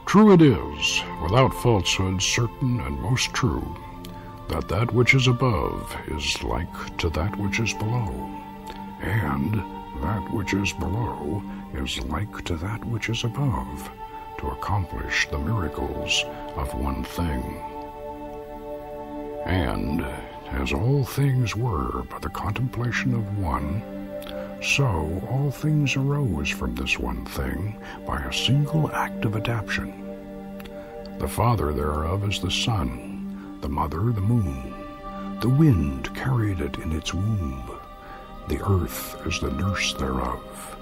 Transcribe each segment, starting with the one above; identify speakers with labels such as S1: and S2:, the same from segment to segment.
S1: True it is, without falsehood, certain and most true, that that which is above is like to that which is below, and that which is below is like to that which is above, to accomplish the miracles of one thing. And as all things were by the contemplation of one, so all things arose from this one thing by a single act of adaptation. The father thereof is the sun, the mother the moon. The wind carried it in its womb. The earth is the nurse thereof.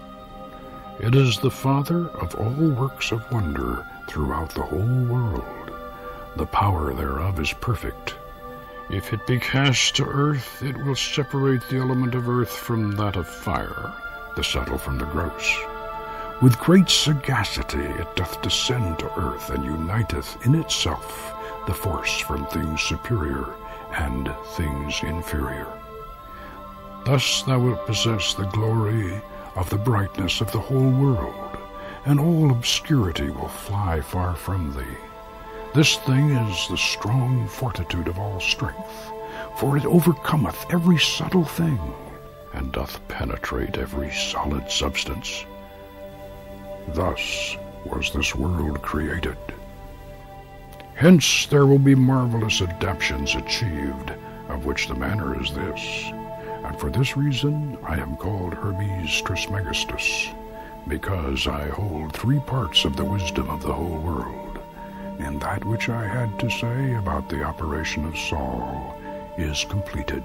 S1: It is the father of all works of wonder throughout the whole world. The power thereof is perfect. If it be cast to earth, it will separate the element of earth from that of fire, the subtle from the gross. With great sagacity it doth descend to earth, and uniteth in itself the force from things superior and things inferior. Thus thou wilt possess the glory of the brightness of the whole world, and all obscurity will fly far from thee. This thing is the strong fortitude of all strength, for it overcometh every subtle thing, and doth penetrate every solid substance. Thus was this world created. Hence there will be marvelous adaptations achieved, of which the manner is this. And for this reason I am called Hermes Trismegistus, because I hold 3 parts of the wisdom of the whole world. And that which I had to say about the operation of Saul is completed.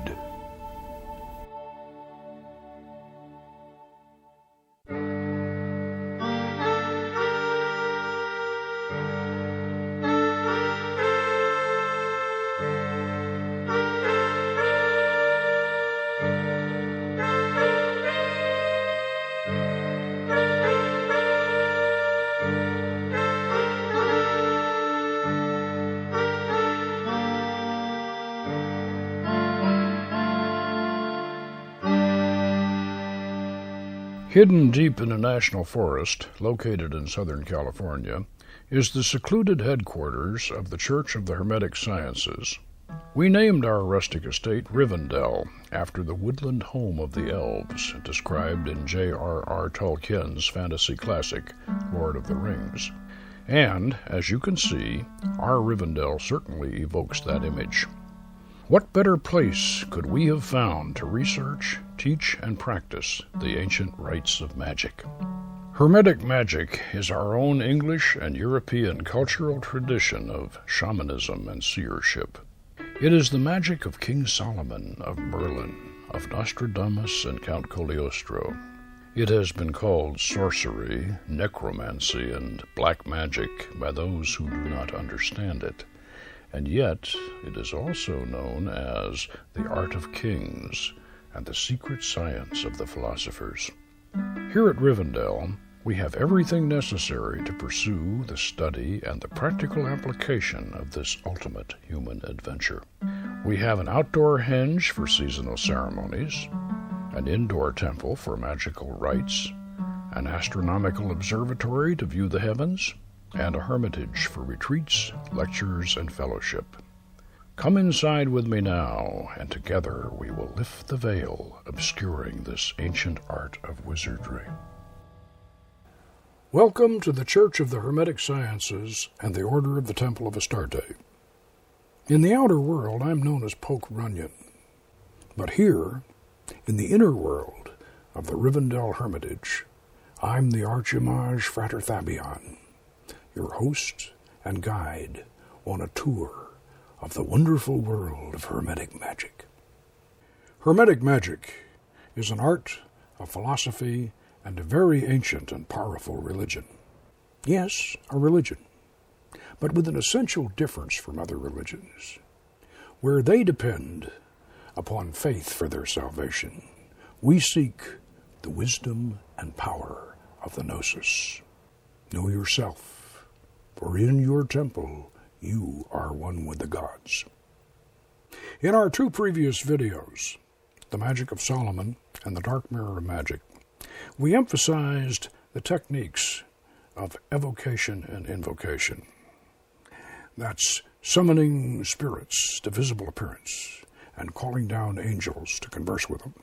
S1: Hidden deep in a national forest located in Southern California is the secluded headquarters of the Church of the Hermetic Sciences. We named our rustic estate Rivendell after the woodland home of the elves, described in J.R.R. Tolkien's fantasy classic, Lord of the Rings. And, as you can see, our Rivendell certainly evokes that image. What better place could we have found to research, teach, and practice the ancient rites of magic? Hermetic magic is our own English and European cultural tradition of shamanism and seership. It is the magic of King Solomon, of Merlin, of Nostradamus and Count Cagliostro. It has been called sorcery, necromancy, and black magic by those who do not understand it. And yet it is also known as the art of kings and the secret science of the philosophers. Here at Rivendell, we have everything necessary to pursue the study and the practical application of this ultimate human adventure. We have an outdoor henge for seasonal ceremonies, an indoor temple for magical rites, an astronomical observatory to view the heavens, and a hermitage for retreats, lectures, and fellowship. Come inside with me now, and together we will lift the veil obscuring this ancient art of wizardry. Welcome to the Church of the Hermetic Sciences and the Order of the Temple of Astarte. In the outer world, I'm known as Poke Runyon. But here, in the inner world of the Rivendell Hermitage, I'm the Archimage Frater Thabion, your host and guide on a tour of the wonderful world of Hermetic magic. Hermetic magic is an art, a philosophy, and a very ancient and powerful religion. Yes, a religion, but with an essential difference from other religions. Where they depend upon faith for their salvation, we seek the wisdom and power of the Gnosis. Know yourself, for in your temple you are one with the gods. In our 2 previous videos, The Magic of Solomon and The Dark Mirror of Magic, we emphasized the techniques of evocation and invocation. That's summoning spirits to visible appearance and calling down angels to converse with them.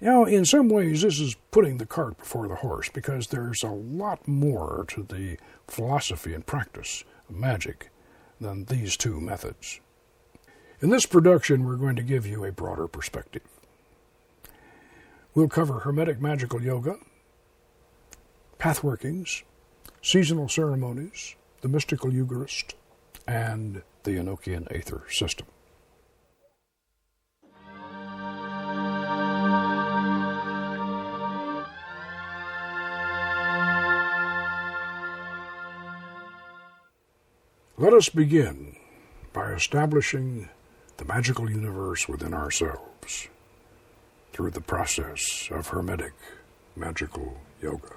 S1: Now, in some ways, this is putting the cart before the horse, because there's a lot more to the philosophy and practice of magic than these two methods. In this production, we're going to give you a broader perspective. We'll cover Hermetic Magical Yoga, Pathworkings, Seasonal Ceremonies, the Mystical Eucharist, and the Enochian Aether System. Let us begin by establishing the magical universe within ourselves through the process of Hermetic Magical Yoga.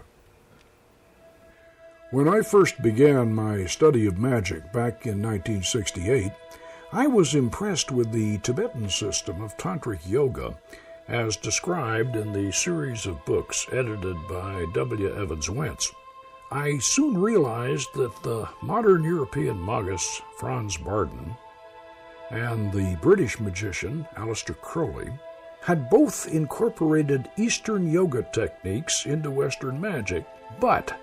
S1: When I first began my study of magic back in 1968, I was impressed with the Tibetan system of Tantric yoga as described in the series of books edited by W. Evans Wentz. I soon realized that the modern European magus Franz Bardon and the British magician Aleister Crowley had both incorporated Eastern yoga techniques into Western magic, but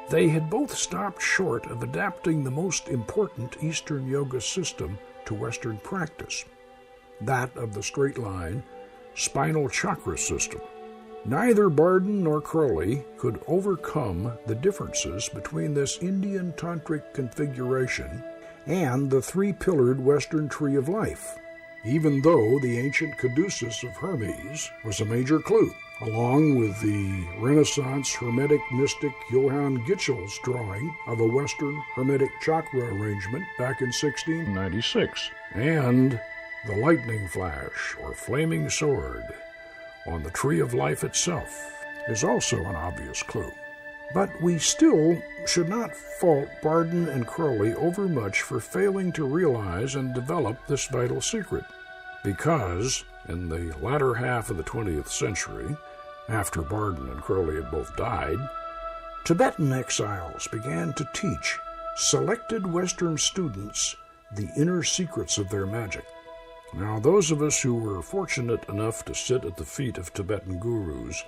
S1: they had both stopped short of adapting the most important Eastern yoga system to Western practice, that of the straight line, spinal chakra system. Neither Bardon nor Crowley could overcome the differences between this Indian tantric configuration and the three-pillared Western tree of life, even though the ancient caduceus of Hermes was a major clue, along with the Renaissance Hermetic mystic Johann Gitchel's drawing of a Western Hermetic chakra arrangement back in 1696, and the lightning flash or flaming sword on the tree of life itself is also an obvious clue. But we still should not fault Bardon and Crowley overmuch for failing to realize and develop this vital secret, because in the latter half of the 20th century, after Bardon and Crowley had both died, Tibetan exiles began to teach selected Western students the inner secrets of their magic. Now, those of us who were fortunate enough to sit at the feet of Tibetan gurus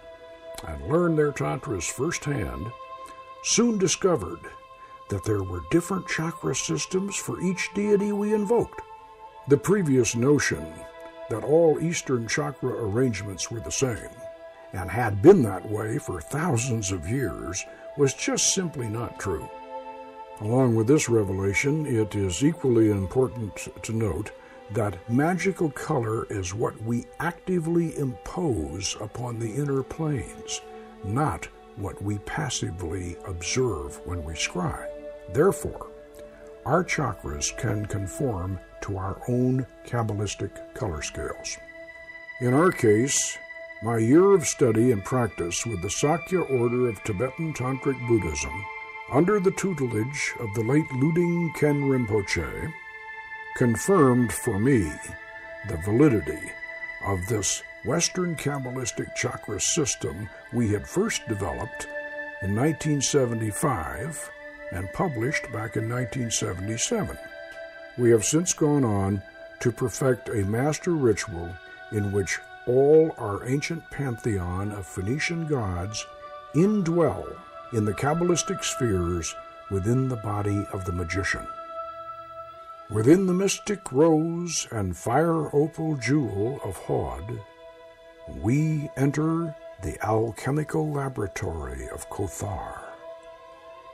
S1: and learn their tantras firsthand soon discovered that there were different chakra systems for each deity we invoked. The previous notion that all Eastern chakra arrangements were the same, and had been that way for thousands of years, was just simply not true. Along with this revelation, it is equally important to note that magical color is what we actively impose upon the inner planes, not what we passively observe when we scry. Therefore, our chakras can conform to our own Kabbalistic color scales. In our case, my year of study and practice with the Sakya order of Tibetan Tantric Buddhism, under the tutelage of the late Luding Ken Rinpoche, confirmed for me the validity of this Western Kabbalistic chakra system we had first developed in 1975 and published back in 1977. We have since gone on to perfect a master ritual in which all our ancient pantheon of Phoenician gods indwell in the Kabbalistic spheres within the body of the magician. Within the mystic rose and fire opal jewel of Hod, we enter the alchemical laboratory of Kothar,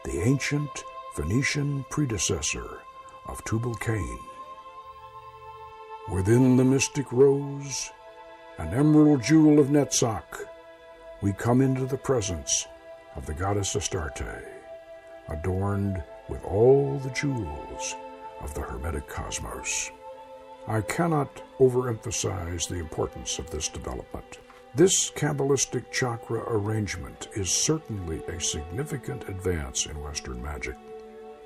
S1: the ancient Phoenician predecessor of Tubal-Cain. Within the mystic rose and emerald jewel of Netzach, we come into the presence of the Goddess Astarte, adorned with all the jewels of the Hermetic cosmos. I cannot overemphasize the importance of this development. This Kabbalistic chakra arrangement is certainly a significant advance in Western magic.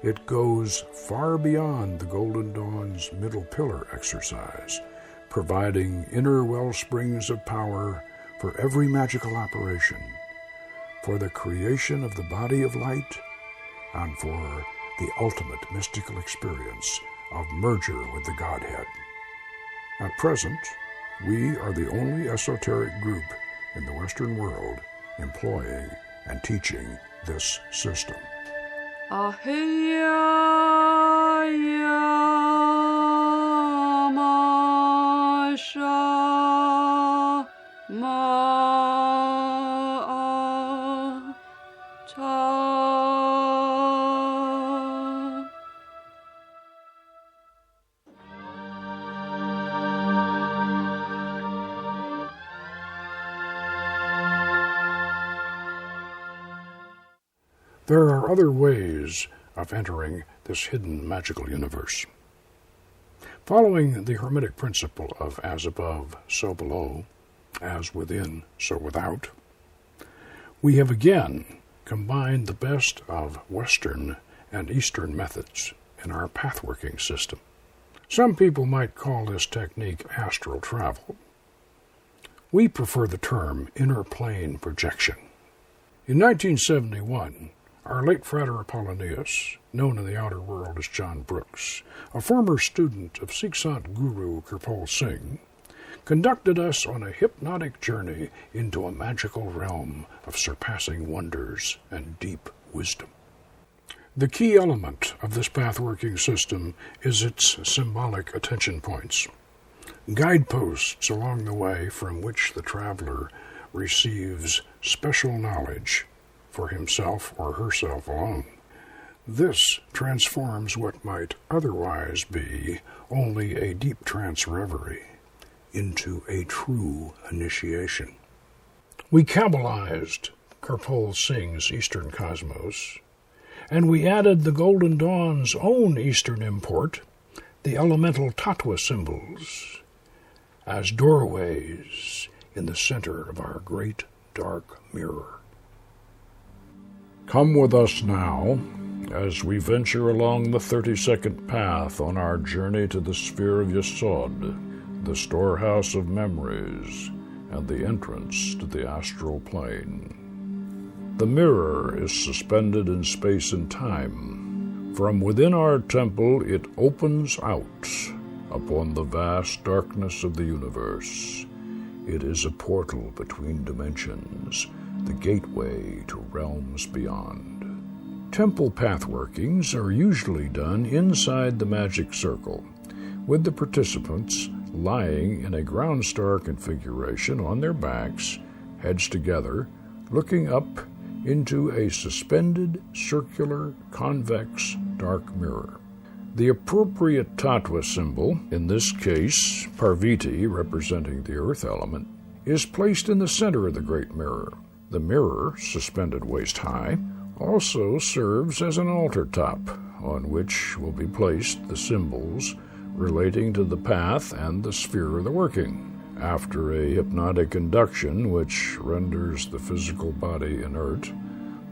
S1: It goes far beyond the Golden Dawn's middle pillar exercise, providing inner well springs of power for every magical operation, for the creation of the body of light and for the ultimate mystical experience of merger with the Godhead. At present, we are the only esoteric group in the Western world employing and teaching this system. There are other ways of entering this hidden magical universe. Following the Hermetic principle of as above, so below, as within, so without, we have again combined the best of Western and Eastern methods in our pathworking system. Some people might call this technique astral travel. We prefer the term inner plane projection. In 1971, our late Frater Apollonius, known in the outer world as John Brooks, a former student of Sikh Sant Guru Kirpal Singh, conducted us on a hypnotic journey into a magical realm of surpassing wonders and deep wisdom. The key element of this pathworking system is its symbolic attention points, guideposts along the way from which the traveler receives special knowledge for himself or herself alone. This transforms what might otherwise be only a deep trance reverie into a true initiation. We Kabbalized Kirpal Singh's Eastern cosmos, and we added the Golden Dawn's own Eastern import, the elemental tattva symbols, as doorways in the center of our great dark mirror. Come with us now as we venture along the 32nd path on our journey to the sphere of Yesod, the storehouse of memories, and the entrance to the astral plane. The mirror is suspended in space and time. From within our temple it opens out upon the vast darkness of the universe. It is a portal between dimensions, the gateway to realms beyond. Temple pathworkings are usually done inside the magic circle, with the participants lying in a ground star configuration on their backs, heads together, looking up into a suspended, circular, convex, dark mirror. The appropriate tattva symbol, in this case Parvati representing the earth element, is placed in the center of the great mirror. The mirror, suspended waist-high, also serves as an altar top, on which will be placed the symbols relating to the path and the sphere of the working. After a hypnotic induction which renders the physical body inert,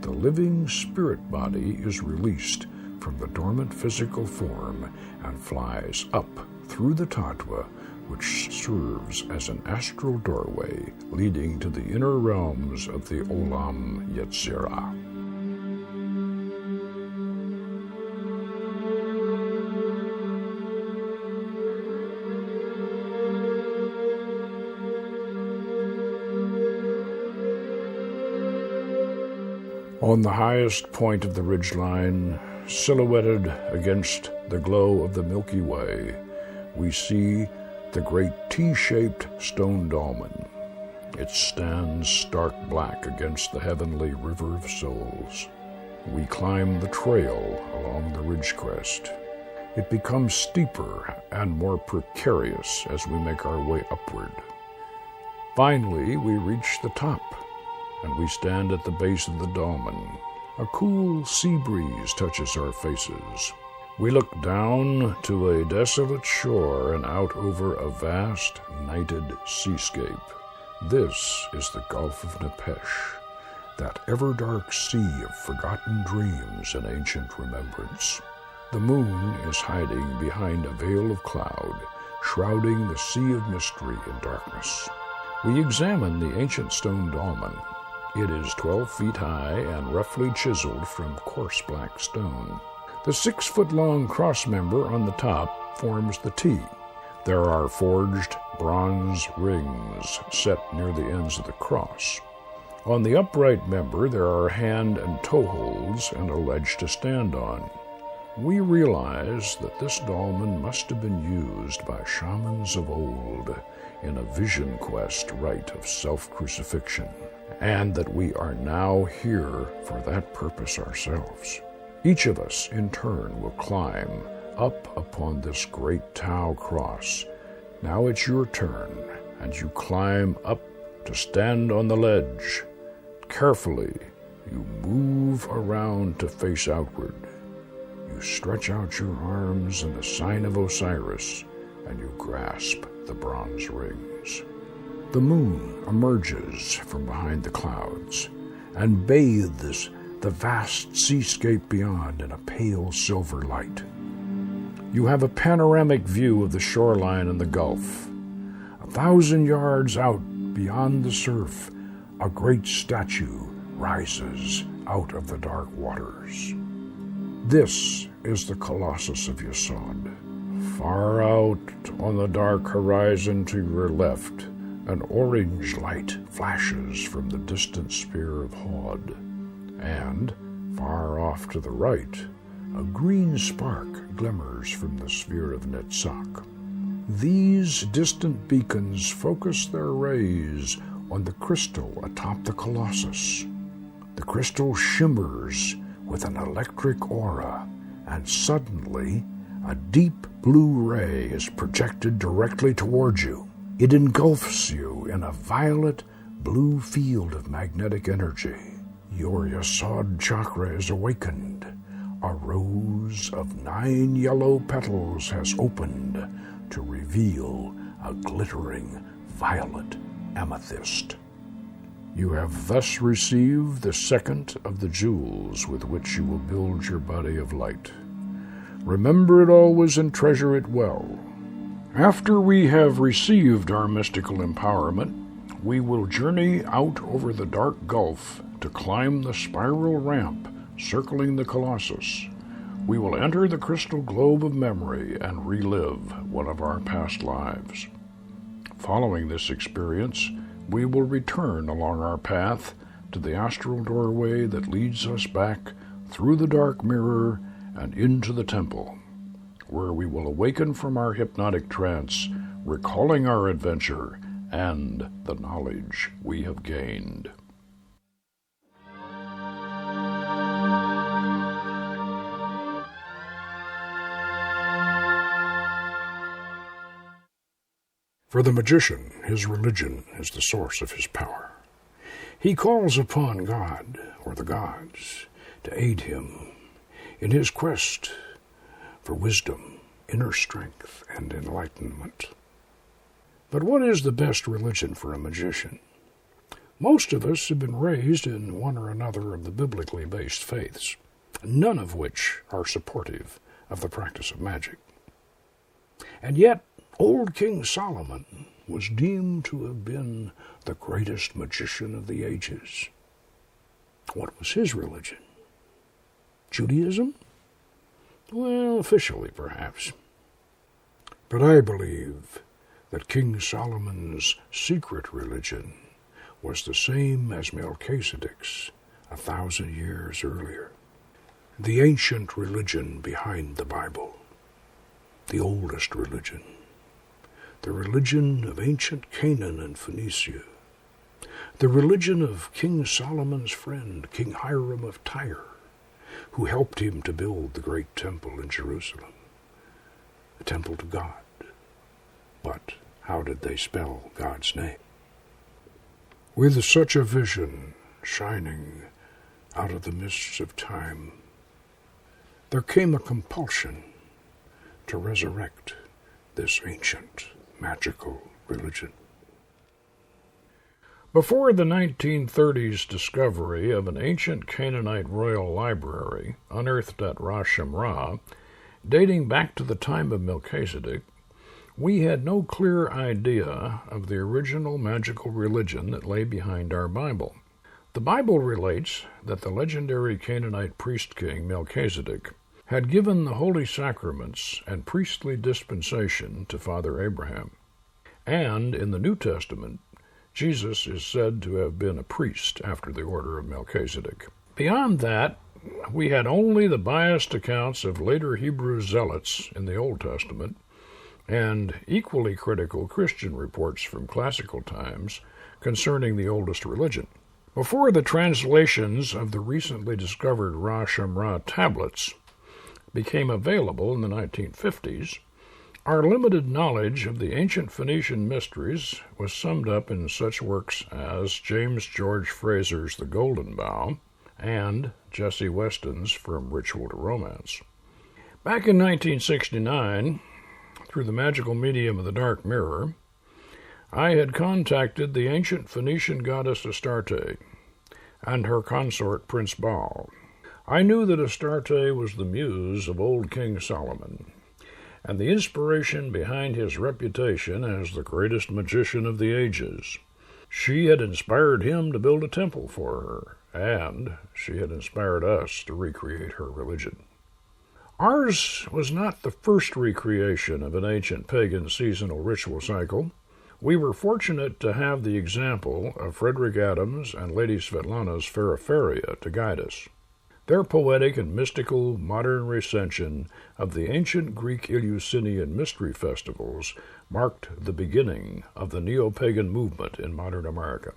S1: the living spirit body is released from the dormant physical form and flies up through the tattva, which serves as an astral doorway leading to the inner realms of the Olam Yetzirah. On the highest point of the ridgeline, silhouetted against the glow of the Milky Way, we see the great T-shaped stone dolmen. It stands stark black against the heavenly river of souls. We climb the trail along the ridge crest. It becomes steeper and more precarious as we make our way upward. Finally, we reach the top, and we stand at the base of the dolmen. A cool sea breeze touches our faces. We look down to a desolate shore and out over a vast, nighted seascape. This is the Gulf of Nepesh, that ever-dark sea of forgotten dreams and ancient remembrance. The moon is hiding behind a veil of cloud, shrouding the sea of mystery and darkness. We examine the ancient stone dolmen. It is 12 feet high and roughly chiseled from coarse black stone. The 6-foot-long cross member on the top forms the T. There are forged bronze rings set near the ends of the cross. On the upright member there are hand and toe holds and a ledge to stand on. We realize that this dolmen must have been used by shamans of old in a vision quest rite of self-crucifixion, and that we are now here for that purpose ourselves. Each of us, in turn, will climb up upon this great Tau cross. Now it's your turn, and you climb up to stand on the ledge. Carefully, you move around to face outward. You stretch out your arms in the sign of Osiris, and you grasp the bronze rings. The moon emerges from behind the clouds and bathes the vast seascape beyond in a pale silver light. You have a panoramic view of the shoreline and the Gulf. 1,000 yards out beyond the surf, a great statue rises out of the dark waters. This is the Colossus of Yesod. Far out on the dark horizon to your left, an orange light flashes from the distant spear of Hod, and, far off to the right, a green spark glimmers from the sphere of Netzach. These distant beacons focus their rays on the crystal atop the Colossus. The crystal shimmers with an electric aura, and suddenly a deep blue ray is projected directly towards you. It engulfs you in a violet blue field of magnetic energy. Your Yesod chakra is awakened. A rose of 9 yellow petals has opened to reveal a glittering violet amethyst. You have thus received the second of the jewels with which you will build your body of light. Remember it always and treasure it well. After we have received our mystical empowerment, we will journey out over the dark gulf to climb the spiral ramp circling the Colossus. We will enter the crystal globe of memory and relive one of our past lives. Following this experience, we will return along our path to the astral doorway that leads us back through the dark mirror and into the temple, where we will awaken from our hypnotic trance, recalling our adventure and the knowledge we have gained. For the magician, his religion is the source of his power. He calls upon God, or the gods, to aid him in his quest for wisdom, inner strength, and enlightenment. But what is the best religion for a magician? Most of us have been raised in one or another of the biblically based faiths, none of which are supportive of the practice of magic. And yet, old King Solomon was deemed to have been the greatest magician of the ages. What was his religion? Judaism? Well, officially, perhaps. But I believe that King Solomon's secret religion was the same as Melchizedek's 1,000 years earlier. The ancient religion behind the Bible. The oldest religion. The religion of ancient Canaan and Phoenicia. The religion of King Solomon's friend, King Hiram of Tyre, who helped him to build the great temple in Jerusalem, a temple to God. But how did they spell God's name? With such a vision shining out of the mists of time, there came a compulsion to resurrect this ancient magical religion. Before the 1930s discovery of an ancient Canaanite royal library unearthed at Ras Shamra, dating back to the time of Melchizedek, we had no clear idea of the original magical religion that lay behind our Bible. The Bible relates that the legendary Canaanite priest-king Melchizedek had given the holy sacraments and priestly dispensation to Father Abraham. And in the New Testament, Jesus is said to have been a priest after the order of Melchizedek. Beyond that, we had only the biased accounts of later Hebrew zealots in the Old Testament and equally critical Christian reports from classical times concerning the oldest religion. Before the translations of the recently discovered Ra Shamra tablets became available in the 1950s, our limited knowledge of the ancient Phoenician mysteries was summed up in such works as James George Fraser's The Golden Bough and Jesse Weston's From Ritual to Romance. Back in 1969, through the magical medium of the Dark Mirror, I had contacted the ancient Phoenician goddess Astarte and her consort Prince Baal. I knew that Astarte was the muse of old King Solomon, and the inspiration behind his reputation as the greatest magician of the ages. She had inspired him to build a temple for her, and she had inspired us to recreate her religion. Ours was not the first recreation of an ancient pagan seasonal ritual cycle. We were fortunate to have the example of Frederick Adams and Lady Svetlana's Feraferia to guide us. Their poetic and mystical modern recension of the ancient Greek Eleusinian mystery festivals marked the beginning of the Neo-Pagan Movement in modern America.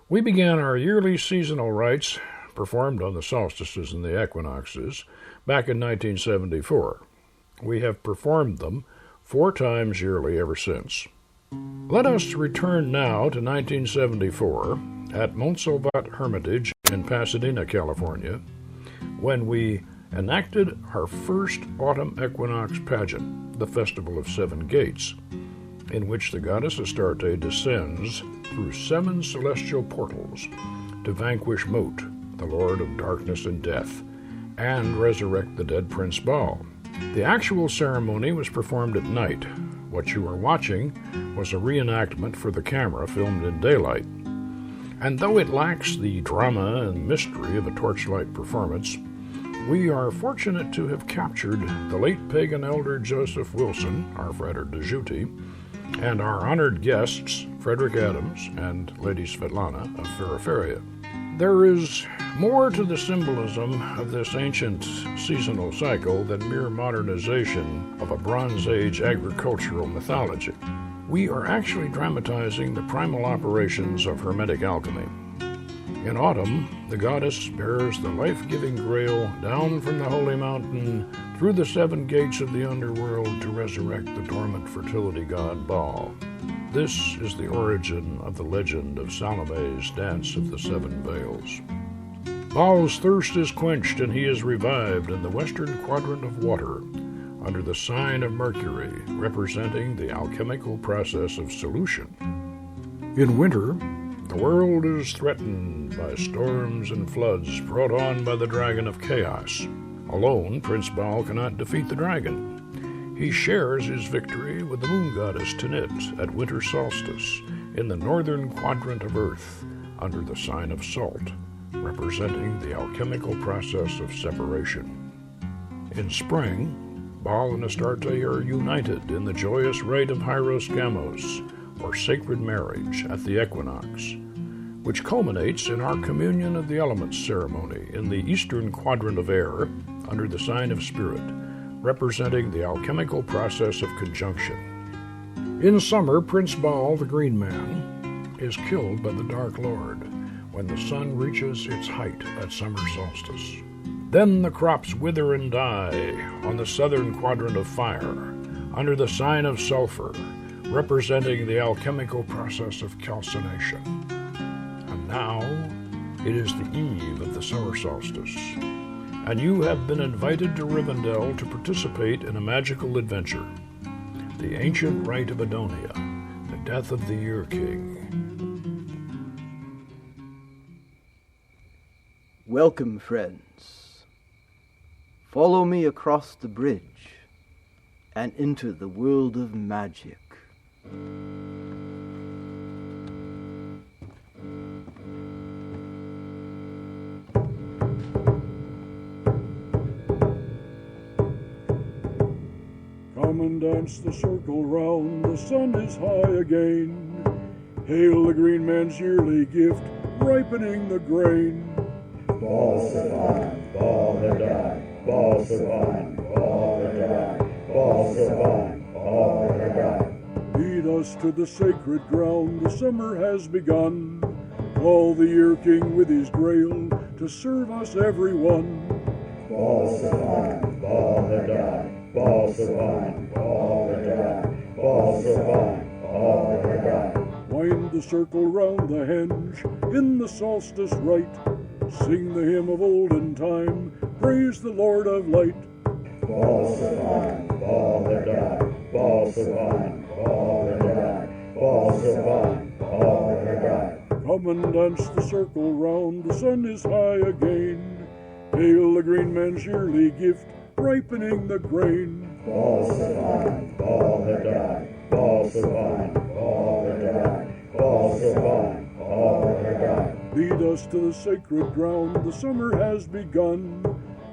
S1: We began our yearly seasonal rites, performed on the solstices and the equinoxes, back in 1974. We have performed them 4 times yearly ever since. Let us return now to 1974 at Montsalvat Hermitage in Pasadena, California, when we enacted our first autumn equinox pageant, the Festival of 7 Gates, in which the Goddess Astarte descends through 7 celestial portals to vanquish Mot, the Lord of Darkness and Death, and resurrect the dead Prince Baal. The actual ceremony was performed at night. What you are watching was a reenactment for the camera filmed in daylight. And though it lacks the drama and mystery of a torchlight performance, we are fortunate to have captured the late pagan elder Joseph Wilson, our Frater de Juti, and our honored guests, Frederick Adams and Lady Svetlana of Feraferia. There is more to the symbolism of this ancient seasonal cycle than mere modernization of a Bronze Age agricultural mythology. We are actually dramatizing the primal operations of Hermetic alchemy. In autumn, the goddess bears the life-giving grail down from the holy mountain through the 7 gates of the underworld to resurrect the dormant fertility god Baal. This is the origin of the legend of Salome's Dance of the 7 Veils. Baal's thirst is quenched and he is revived in the western quadrant of water, under the sign of Mercury, representing the alchemical process of solution. In winter, the world is threatened by storms and floods brought on by the dragon of chaos. Alone, Prince Baal cannot defeat the dragon. He shares his victory with the moon goddess Tanit at winter solstice in the northern quadrant of Earth, under the sign of Salt, representing the alchemical process of separation. In spring, Baal and Astarte are united in the joyous rite of Hieros Gamos, or sacred marriage, at the equinox, which culminates in our communion of the elements ceremony in the eastern quadrant of air under the sign of Spirit, representing the alchemical process of conjunction. In summer, Prince Baal, the Green Man, is killed by the Dark Lord when the sun reaches its height at summer solstice. Then the crops wither and die on the southern quadrant of fire, under the sign of sulfur, representing the alchemical process of calcination. And now it is the eve of the summer solstice, and you have been invited to Rivendell to participate in a magical adventure, the ancient rite of Adonia, the death of the Year King.
S2: Welcome, friends. Follow me across the bridge and into the world of magic.
S1: Come and dance the circle round, the sun is high again. Hail the green man's yearly gift, ripening the grain.
S3: Ball Savine, ball the die, ball Savine, ball the die, ball Savine, ball the die.
S1: Lead us to the sacred ground, the summer has begun. Call the year king with his grail, to serve us everyone.
S3: Ball Savine, ball the die, ball Savine, ball the die, ball Savine, ball the die.
S1: Wind the circle round the henge, in the solstice rite. Sing the hymn of olden time, praise the Lord of light.
S3: Ball Savine, ball the die, ball Savine, ball the die, ball Savine, ball the die.
S1: Come and dance the circle round, the sun is high again. Hail the green man's yearly gift, ripening the grain.
S3: Ball Savine, ball the die, ball Savine, ball the die, ball Savine, ball the die.
S1: Lead us to the sacred ground, the summer has begun.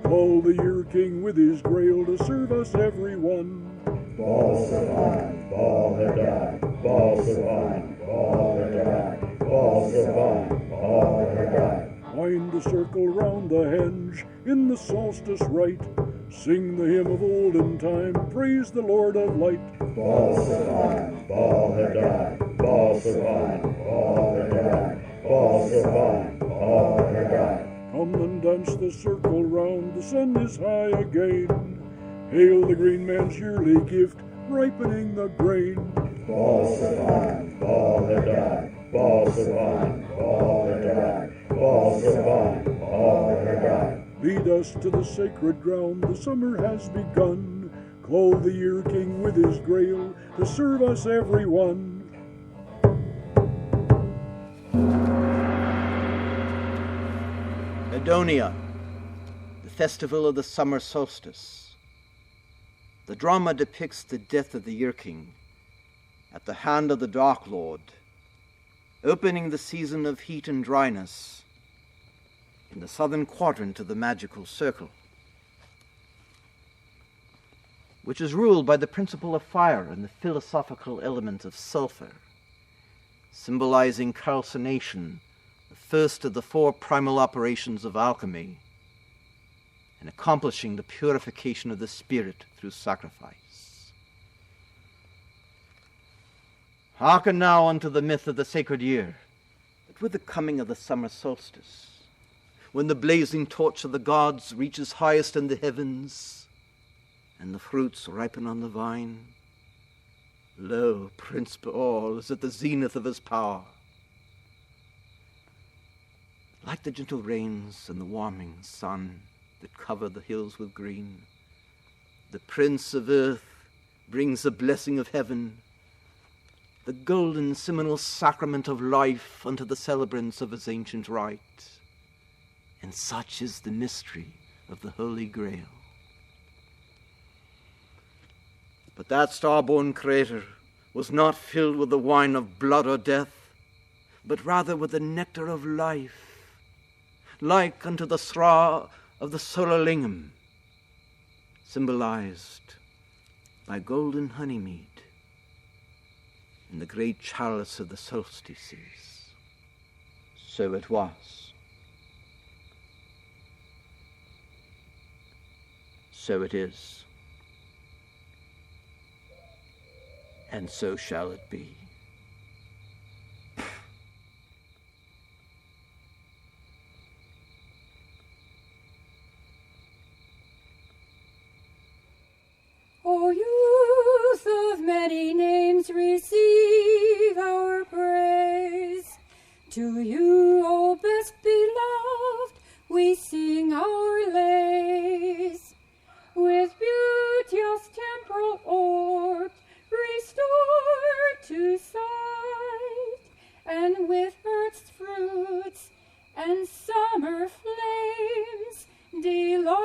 S1: Call the year king with his grail, to serve us everyone.
S3: Ball Savine, ball the die, ball Savine, ball the die, ball Savine, ball the die.
S1: Wind the circle round the henge, in the solstice rite. Sing the hymn of olden time, praise the Lord of light.
S3: Ball Savine, ball the die, ball Savine, ball the die, ball Savine, ball the die.
S1: Come and dance the circle round, the sun is high again. Hail the green man's yearly gift, ripening the grain.
S3: Ball Savine, ball the die, ball Savine, ball the die, ball Savine, ball the die.
S1: Lead us to the sacred ground, the summer has begun. Clothe the year king with his grail, to serve us everyone.
S2: Adonia, the festival of the Summer Solstice. The drama depicts the death of the year king at the hand of the Dark Lord, opening the season of heat and dryness in the southern quadrant of the magical circle, which is ruled by the principle of fire and the philosophical element of sulfur, symbolizing calcination, the first of the four primal operations of alchemy, and accomplishing the purification of the spirit through sacrifice. Hearken now unto the myth of the sacred year, that with the coming of the summer solstice, when the blazing torch of the gods reaches highest in the heavens, and the fruits ripen on the vine, lo, Prince Baal is at the zenith of his power. Like the gentle rains and the warming sun that cover the hills with green, the Prince of Earth brings the blessing of heaven, the golden seminal sacrament of life unto the celebrants of his ancient rite. And such is the mystery of the Holy Grail. But that star-born crater was not filled with the wine of blood or death, but rather with the nectar of life, like unto the straw of the solar lingam, symbolized by golden honeymead in the great chalice of the solstices. So it was. So it is. And so shall it be.
S4: O youth of many names, receive our praise. To you, O best beloved, we sing our lays. With beauteous temporal orbs restored to sight, and with earth's fruits and summer flames delight.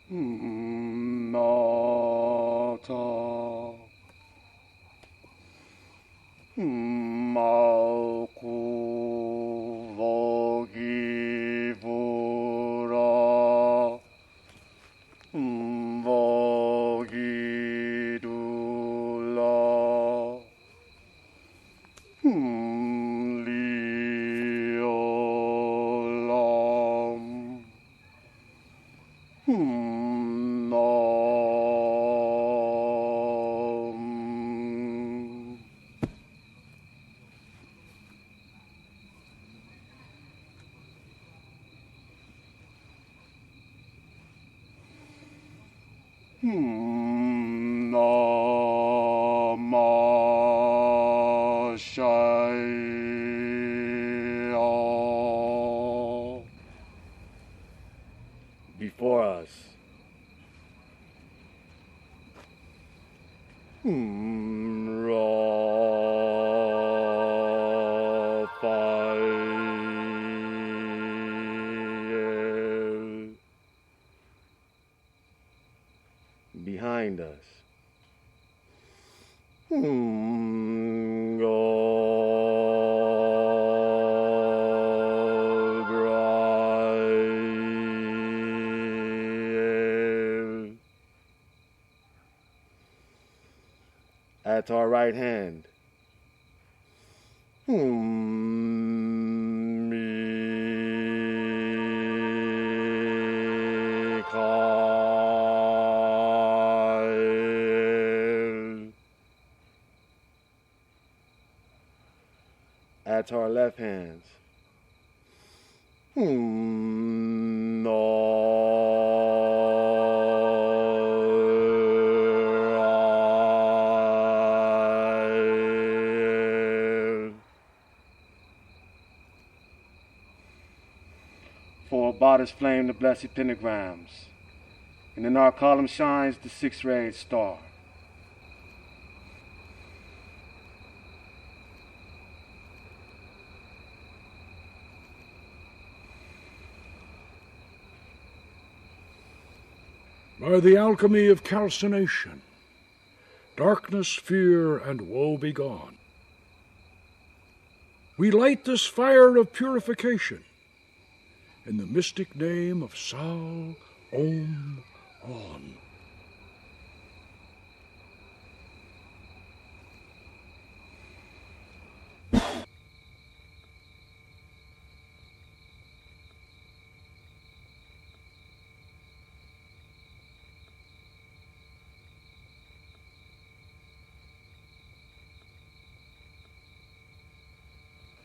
S5: Mata Malku Vogivura Vogidula Liolam Before us, Raphael. Behind us, Gabriel. At our right hand, Michael. At our left hands, Noriel. For about us flame the blessed pentagrams, and in our column shines the six-rayed star.
S1: By the alchemy of calcination, darkness, fear, and woe be gone. We light this fire of purification in the mystic name of Sal Om On.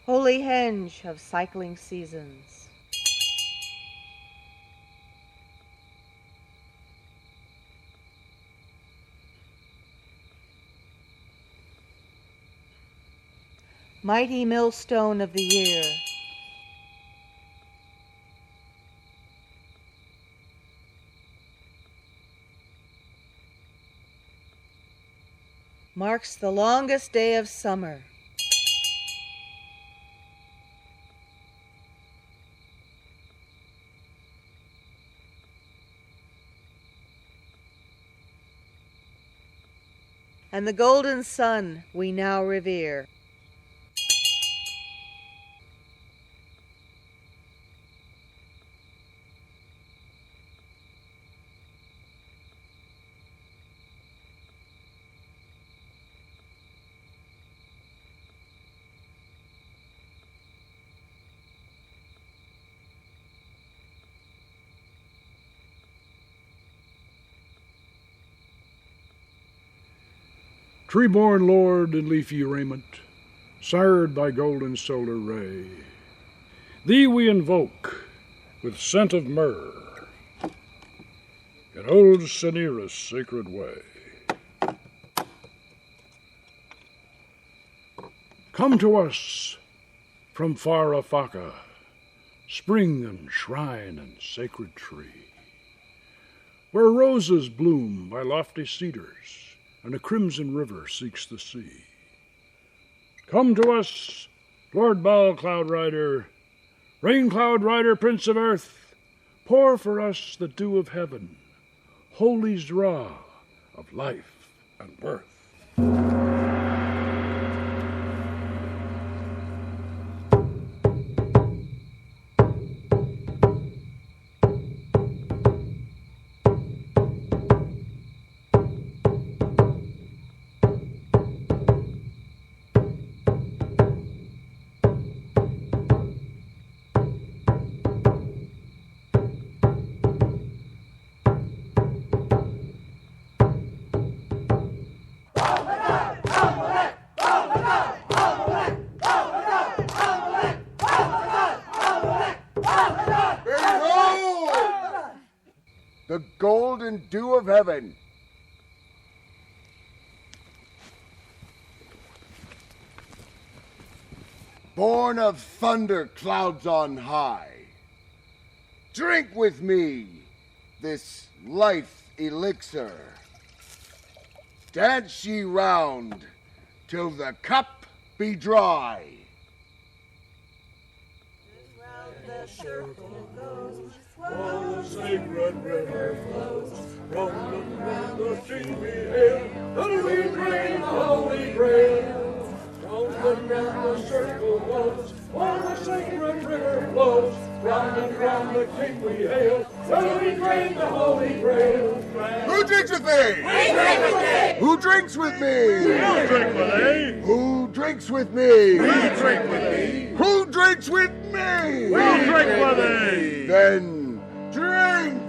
S6: Holy henge of cycling seasons. Mighty millstone of the year. Marks the longest day of summer. And the golden sun we now revere.
S1: Tree-born lord in leafy raiment, sired by golden solar ray, thee we invoke with scent of myrrh in old Cinyra's sacred way. Come to us from far Afaka, spring and shrine and sacred tree, where roses bloom by lofty cedars, and a crimson river seeks the sea. Come to us, Lord Baal Cloud Rider, Rain Cloud Rider, Prince of Earth, pour for us the dew of heaven, holy Zra of life and birth.
S7: The golden dew of heaven. Born of thunder clouds on high, drink with me this life elixir. Dance ye round till the cup be dry.
S3: Round the circle goes, while the sacred river flows. Round and round the king we hail, and we drain the holy grail. Round and round the circle goes, while the sacred river flows. Round and round the king we hail, and we drain the holy grail.
S7: Who drinks with me?
S3: We drink with thee!
S7: Who drinks with me?
S3: We drink with thee!
S7: Who drinks with me?
S3: We drink with thee!
S7: Who drinks with me?
S3: We drink with thee!
S7: Then drink!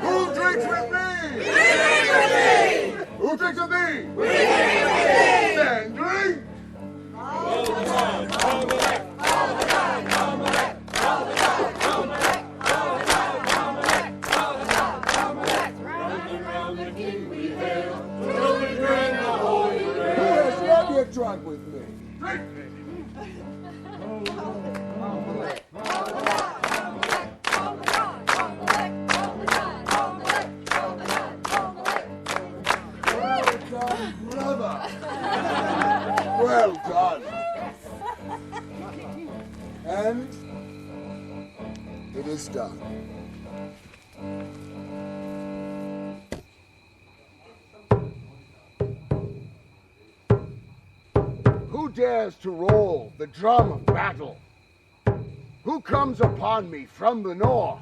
S7: Who drinks with thee? We drink with thee! Then drink! Drunk with me. Drink! Brother! Well done. And it is done. Who dares to roll the drum of battle? Who comes upon me from the north?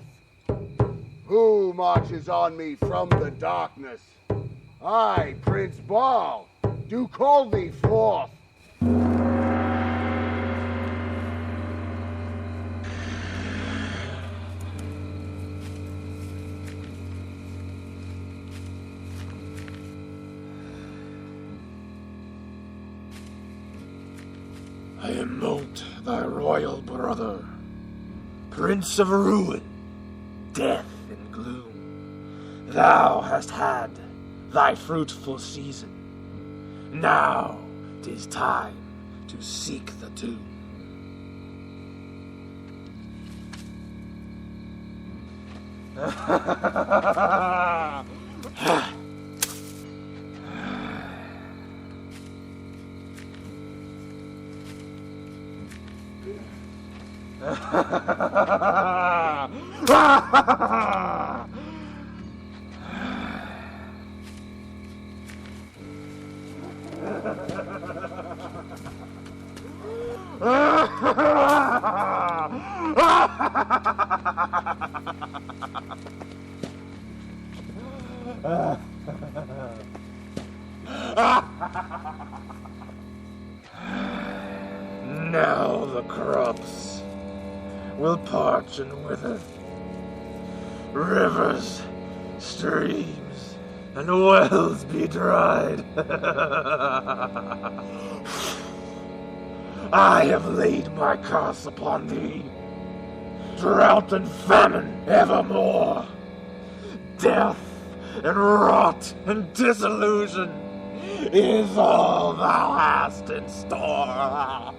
S7: Who marches on me from the darkness? I, Prince Baal, do call thee forth.
S8: I am Moat, thy royal brother, Prince of ruin, death, and gloom. Thou hast had thy fruitful season. Now 'tis time to seek the tomb. Now the crops will parch and wither. Rivers, streams, and wells be dried. I have laid my curse upon thee. Drought and famine evermore. Death and rot and disillusion is all thou hast in store.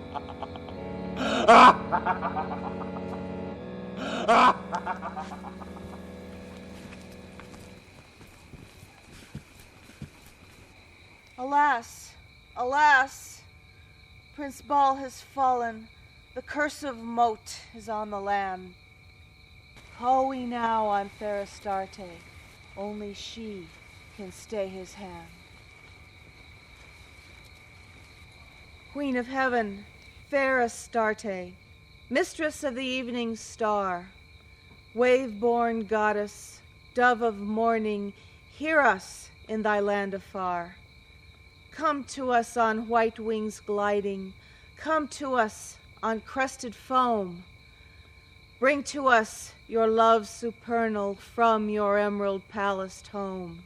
S6: Alas, alas, Prince Baal has fallen. The curse of Moat is on the land. Call we now on fair Astarte. Only she can stay his hand. Queen of heaven, fair Astarte, mistress of the evening star, wave-born goddess, dove of morning, hear us in thy land afar. Come to us on white wings gliding, come to us on crested foam. Bring to us your love supernal from your emerald palaced home.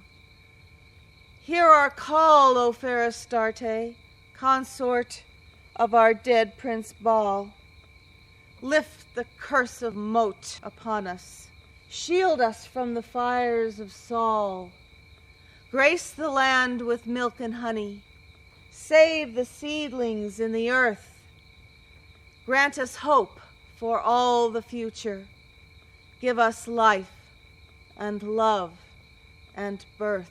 S6: Hear our call, O fair Astarte, consort of our dead Prince Baal. Lift the curse of Moat upon us. Shield us from the fires of Saul. Grace the land with milk and honey. Save the seedlings in the earth. Grant us hope for all the future. Give us life and love and birth.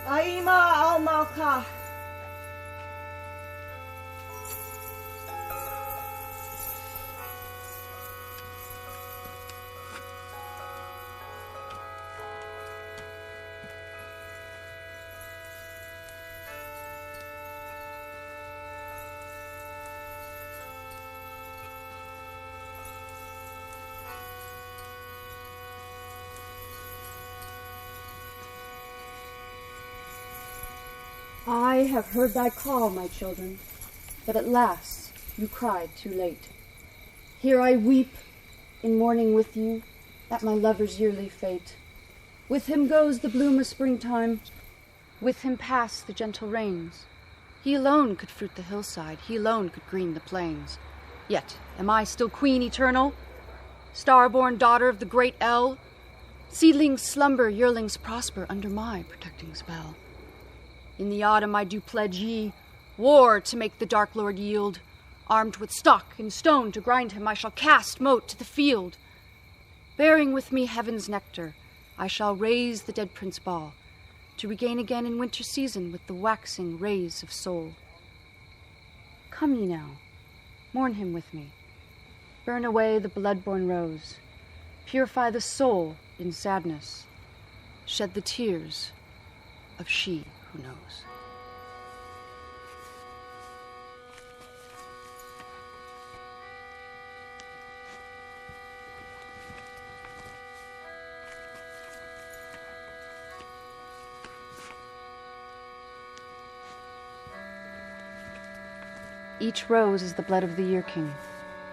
S6: Aima al-Malka.
S4: I have heard thy call, my children, but at last you cried too late. Here I weep in mourning with you at my lover's yearly fate. With him goes the bloom of springtime, with him pass the gentle rains. He alone could fruit the hillside, he alone could green the plains. Yet am I still queen eternal, star-born daughter of the great El? Seedlings slumber, yearlings prosper under my protecting spell. In the autumn I do pledge ye war to make the Dark Lord yield. Armed with stock and stone to grind him, I shall cast Moat to the field. Bearing with me heaven's nectar, I shall raise the dead Prince Baal, to regain again in winter season with the waxing rays of soul. Come ye now, mourn him with me. Burn away the blood-born rose. Purify the soul in sadness. Shed the tears of she who knows. Each rose is the blood of the year king.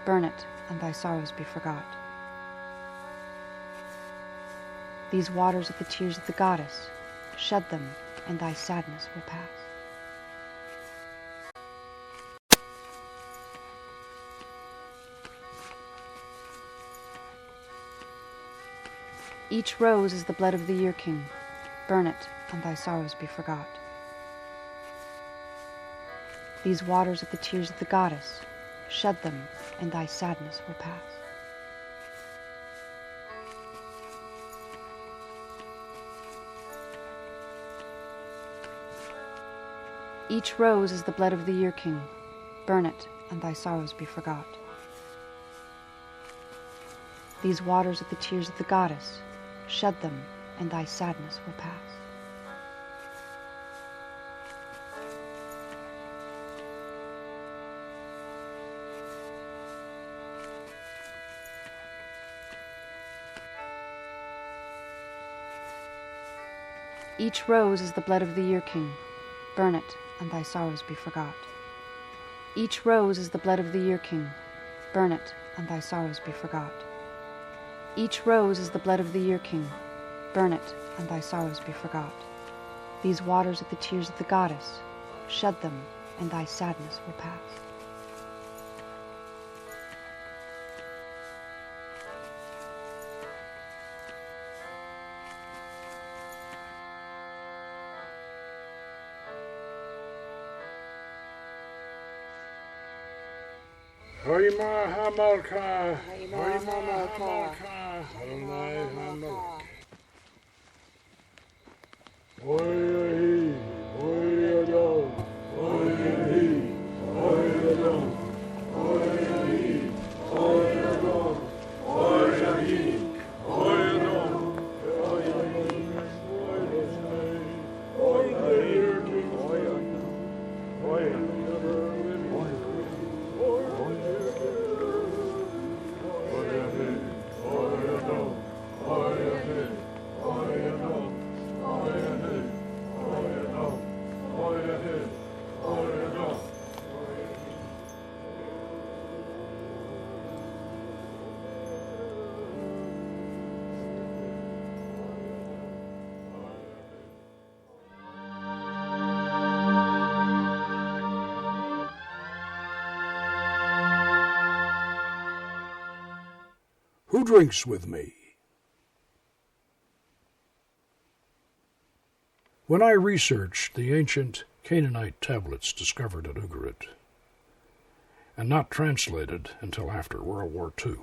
S4: Burn it, and thy sorrows be forgot. These waters are the tears of the goddess. Shed them, and thy sadness will pass. Each rose is the blood of the year king. Burn it, and thy sorrows be forgot. These waters are the tears of the goddess. Shed them, and thy sadness will pass. Each rose is the blood of the year king. Burn it, and thy sorrows be forgot. These waters are the tears of the goddess. Shed them, and thy sadness will pass. Each rose is the blood of the year king. Burn it, and thy sorrows be forgot. Each rose is the blood of the year king. Burn it, and thy sorrows be forgot. Each rose is the blood of the year king. Burn it, and thy sorrows be forgot. These waters are the tears of the goddess. Shed them, and thy sadness will pass.
S1: Hoima Hamalka, Hoima Hamalka, Adonai Hamalka. Oy, oy, Adon, oy, he, oy, Adon, oy, he, oy, Adon, oy, he, oy, Adon, oy, Who drinks with me? When I researched the ancient Canaanite tablets discovered at Ugarit, and not translated until after World War II,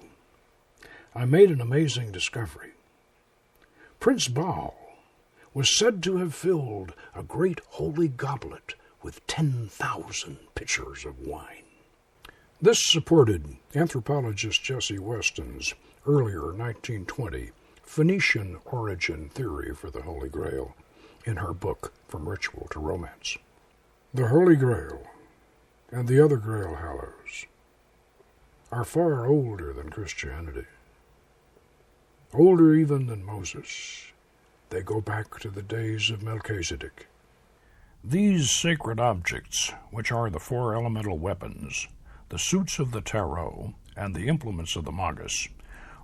S1: I made an amazing discovery. Prince Baal was said to have filled a great holy goblet with 10,000 pitchers of wine. This supported anthropologist Jessie Weston's earlier 1920 Phoenician origin theory for the Holy Grail in her book From Ritual to Romance. The Holy Grail and the other Grail Hallows are far older than Christianity. Older even than Moses. They go back to the days of Melchizedek. These sacred objects, which are the four elemental weapons, the suits of the tarot, and the implements of the magus,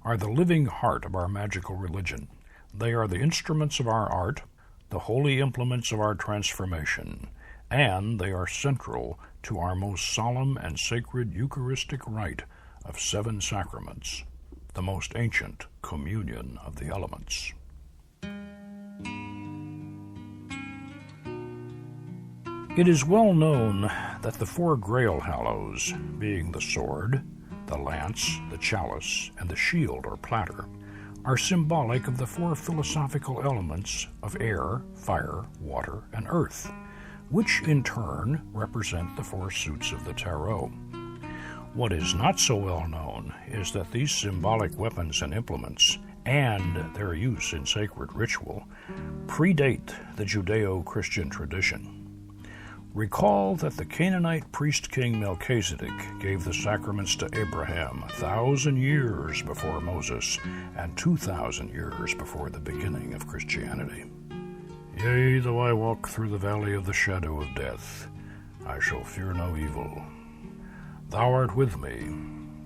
S1: are the living heart of our magical religion. They are the instruments of our art, the holy implements of our transformation, and they are central to our most solemn and sacred Eucharistic rite of 7 sacraments, the most ancient communion of the elements. It is well known that the 4 Grail Hallows, being the sword, the lance, the chalice, and the shield or platter, are symbolic of the 4 philosophical elements of air, fire, water, and earth, which in turn represent the 4 suits of the tarot. What is not so well known is that these symbolic weapons and implements, and their use in sacred ritual, predate the Judeo-Christian tradition. Recall that the Canaanite priest-king Melchizedek gave the sacraments to Abraham 1,000 years before Moses and 2,000 years before the beginning of Christianity. Yea, though I walk through the valley of the shadow of death, I shall fear no evil. Thou art with me,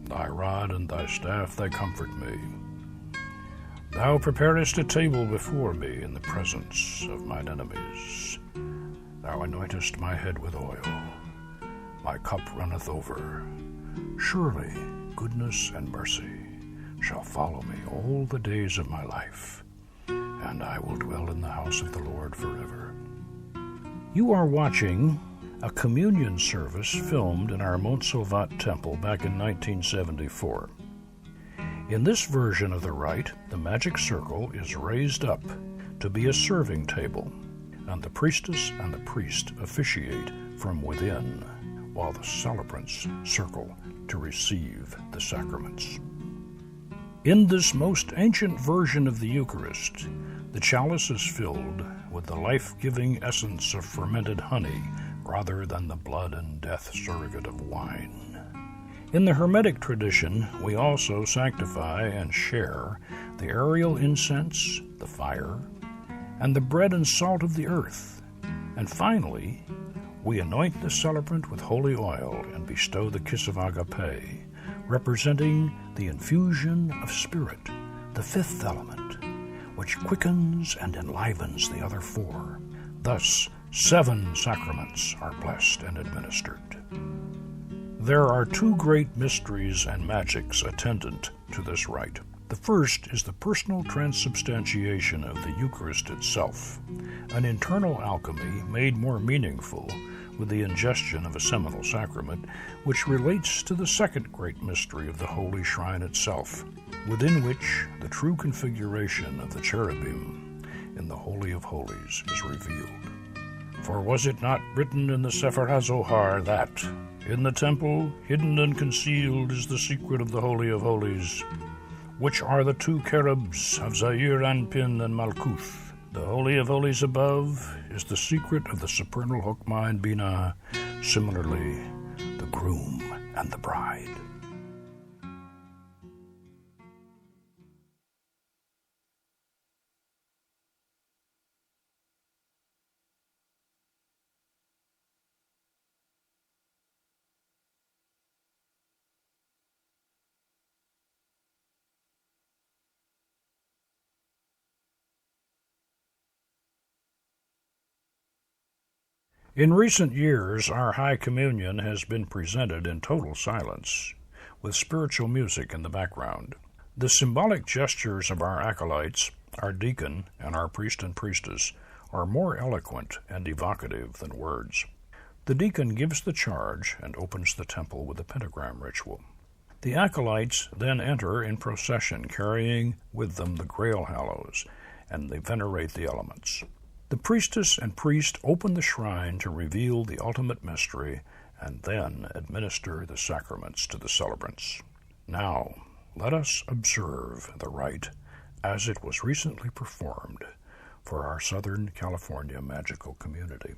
S1: thy rod and thy staff, they comfort me. Thou preparest a table before me in the presence of mine enemies. Thou anointest my head with oil, my cup runneth over. Surely goodness and mercy shall follow me all the days of my life, and I will dwell in the house of the Lord forever. You are watching a communion service filmed in our Montsalvat temple back in 1974. In this version of the rite, the magic circle is raised up to be a serving table, and the priestess and the priest officiate from within, while the celebrants circle to receive the sacraments. In this most ancient version of the Eucharist, the chalice is filled with the life-giving essence of fermented honey rather than the blood and death surrogate of wine. In the Hermetic tradition, we also sanctify and share the aerial incense, the fire, and the bread and salt of the earth. And finally, we anoint the celebrant with holy oil and bestow the kiss of agape, representing the infusion of spirit, the 5th element, which quickens and enlivens the other 4. Thus, 7 sacraments are blessed and administered. There are 2 great mysteries and magics attendant to this rite. The first is the personal transubstantiation of the Eucharist itself, an internal alchemy made more meaningful with the ingestion of a seminal sacrament, which relates to the second great mystery of the holy shrine itself, within which the true configuration of the cherubim in the Holy of Holies is revealed. For was it not written in the Sefer HaZohar that, in the temple, hidden and concealed, is the secret of the Holy of Holies, which are the two cherubs of Zair Anpin and Malkuth. The Holy of Holies above is the secret of the supernal Hokmah and Binah, similarly the groom and the bride. In recent years, our High Communion has been presented in total silence, with spiritual music in the background. The symbolic gestures of our acolytes, our deacon, and our priest and priestess are more eloquent and evocative than words. The deacon gives the charge and opens the temple with a pentagram ritual. The acolytes then enter in procession, carrying with them the Grail Hallows, and they venerate the elements. The priestess and priest open the shrine to reveal the ultimate mystery and then administer the sacraments to the celebrants. Now, let us observe the rite as it was recently performed for our Southern California magical community.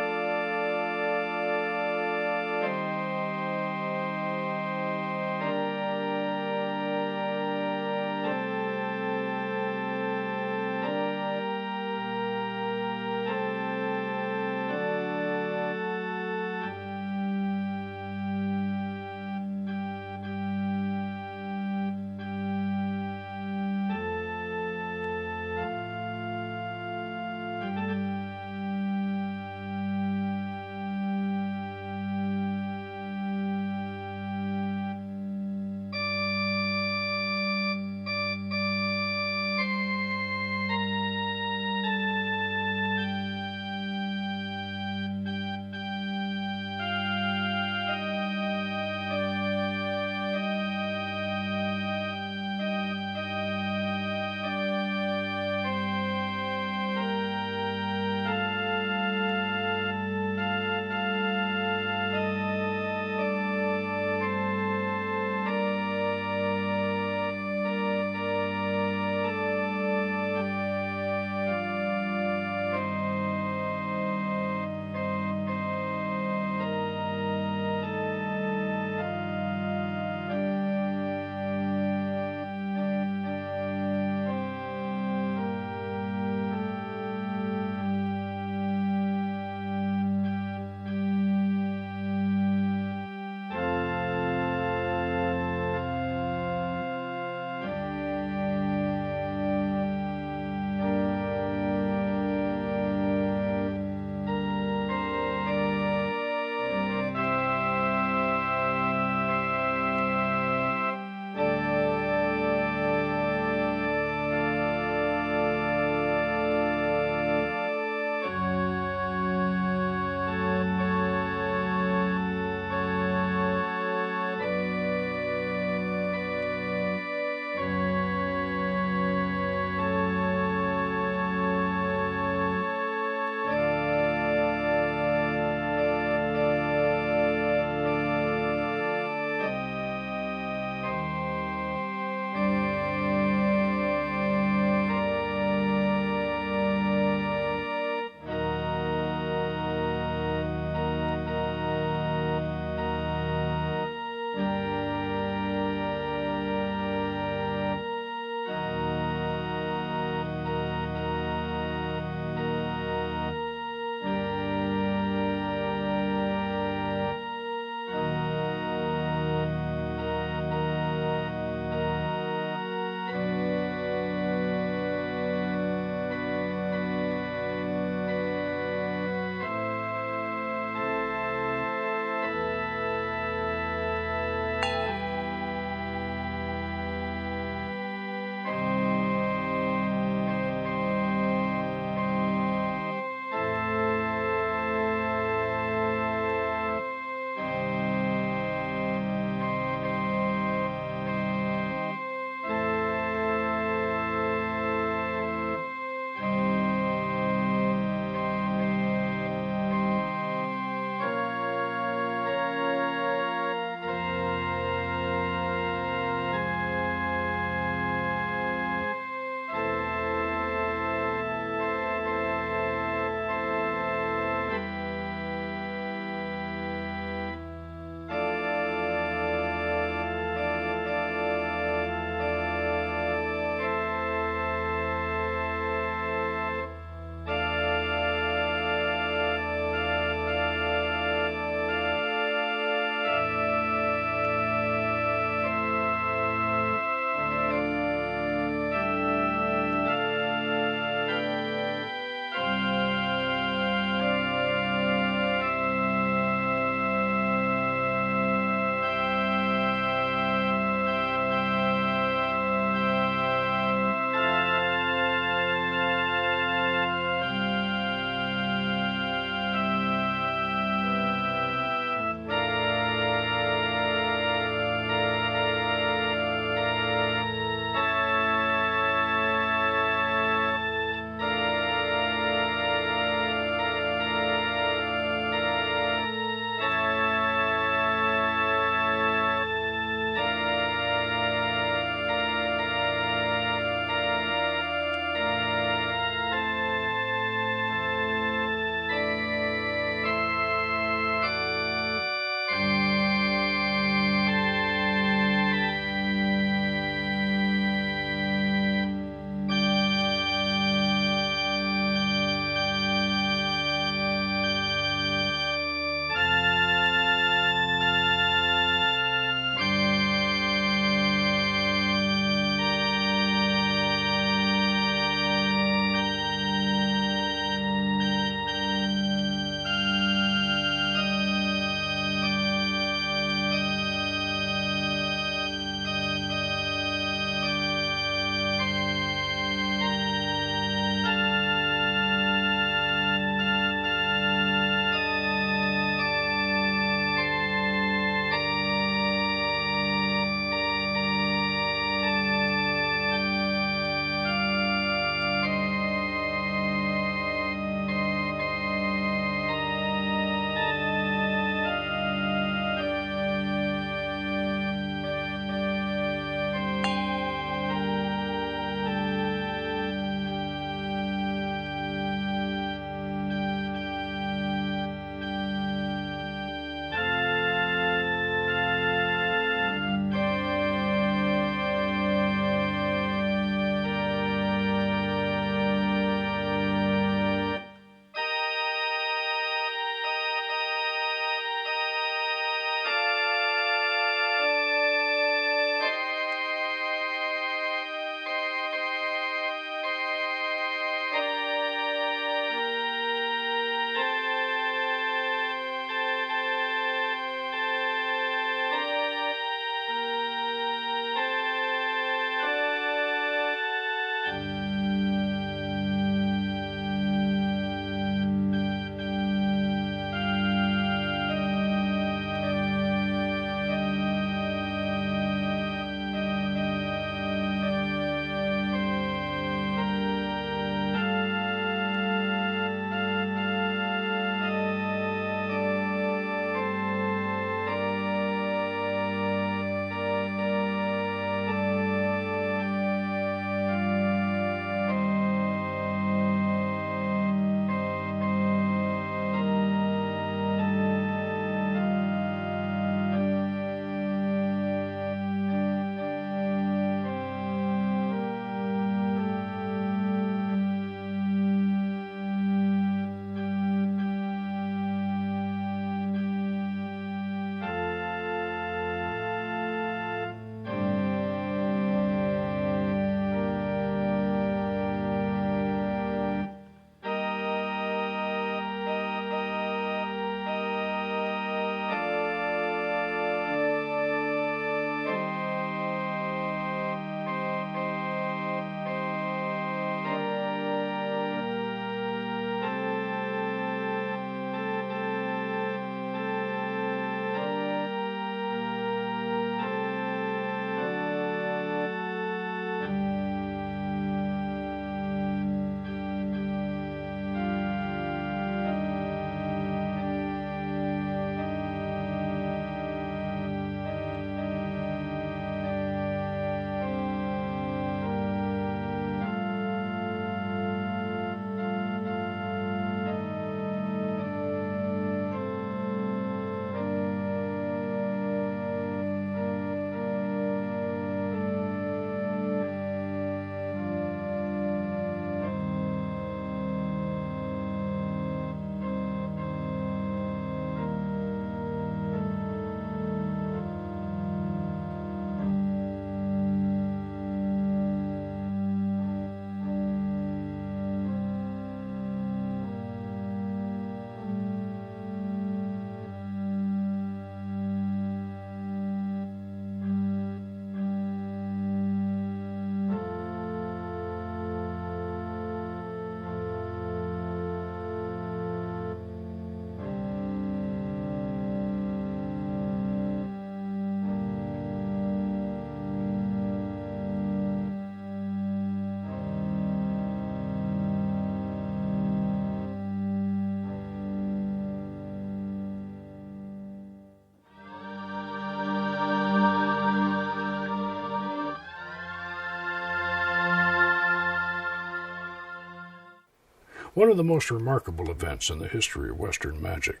S1: One of the most remarkable events in the history of Western magic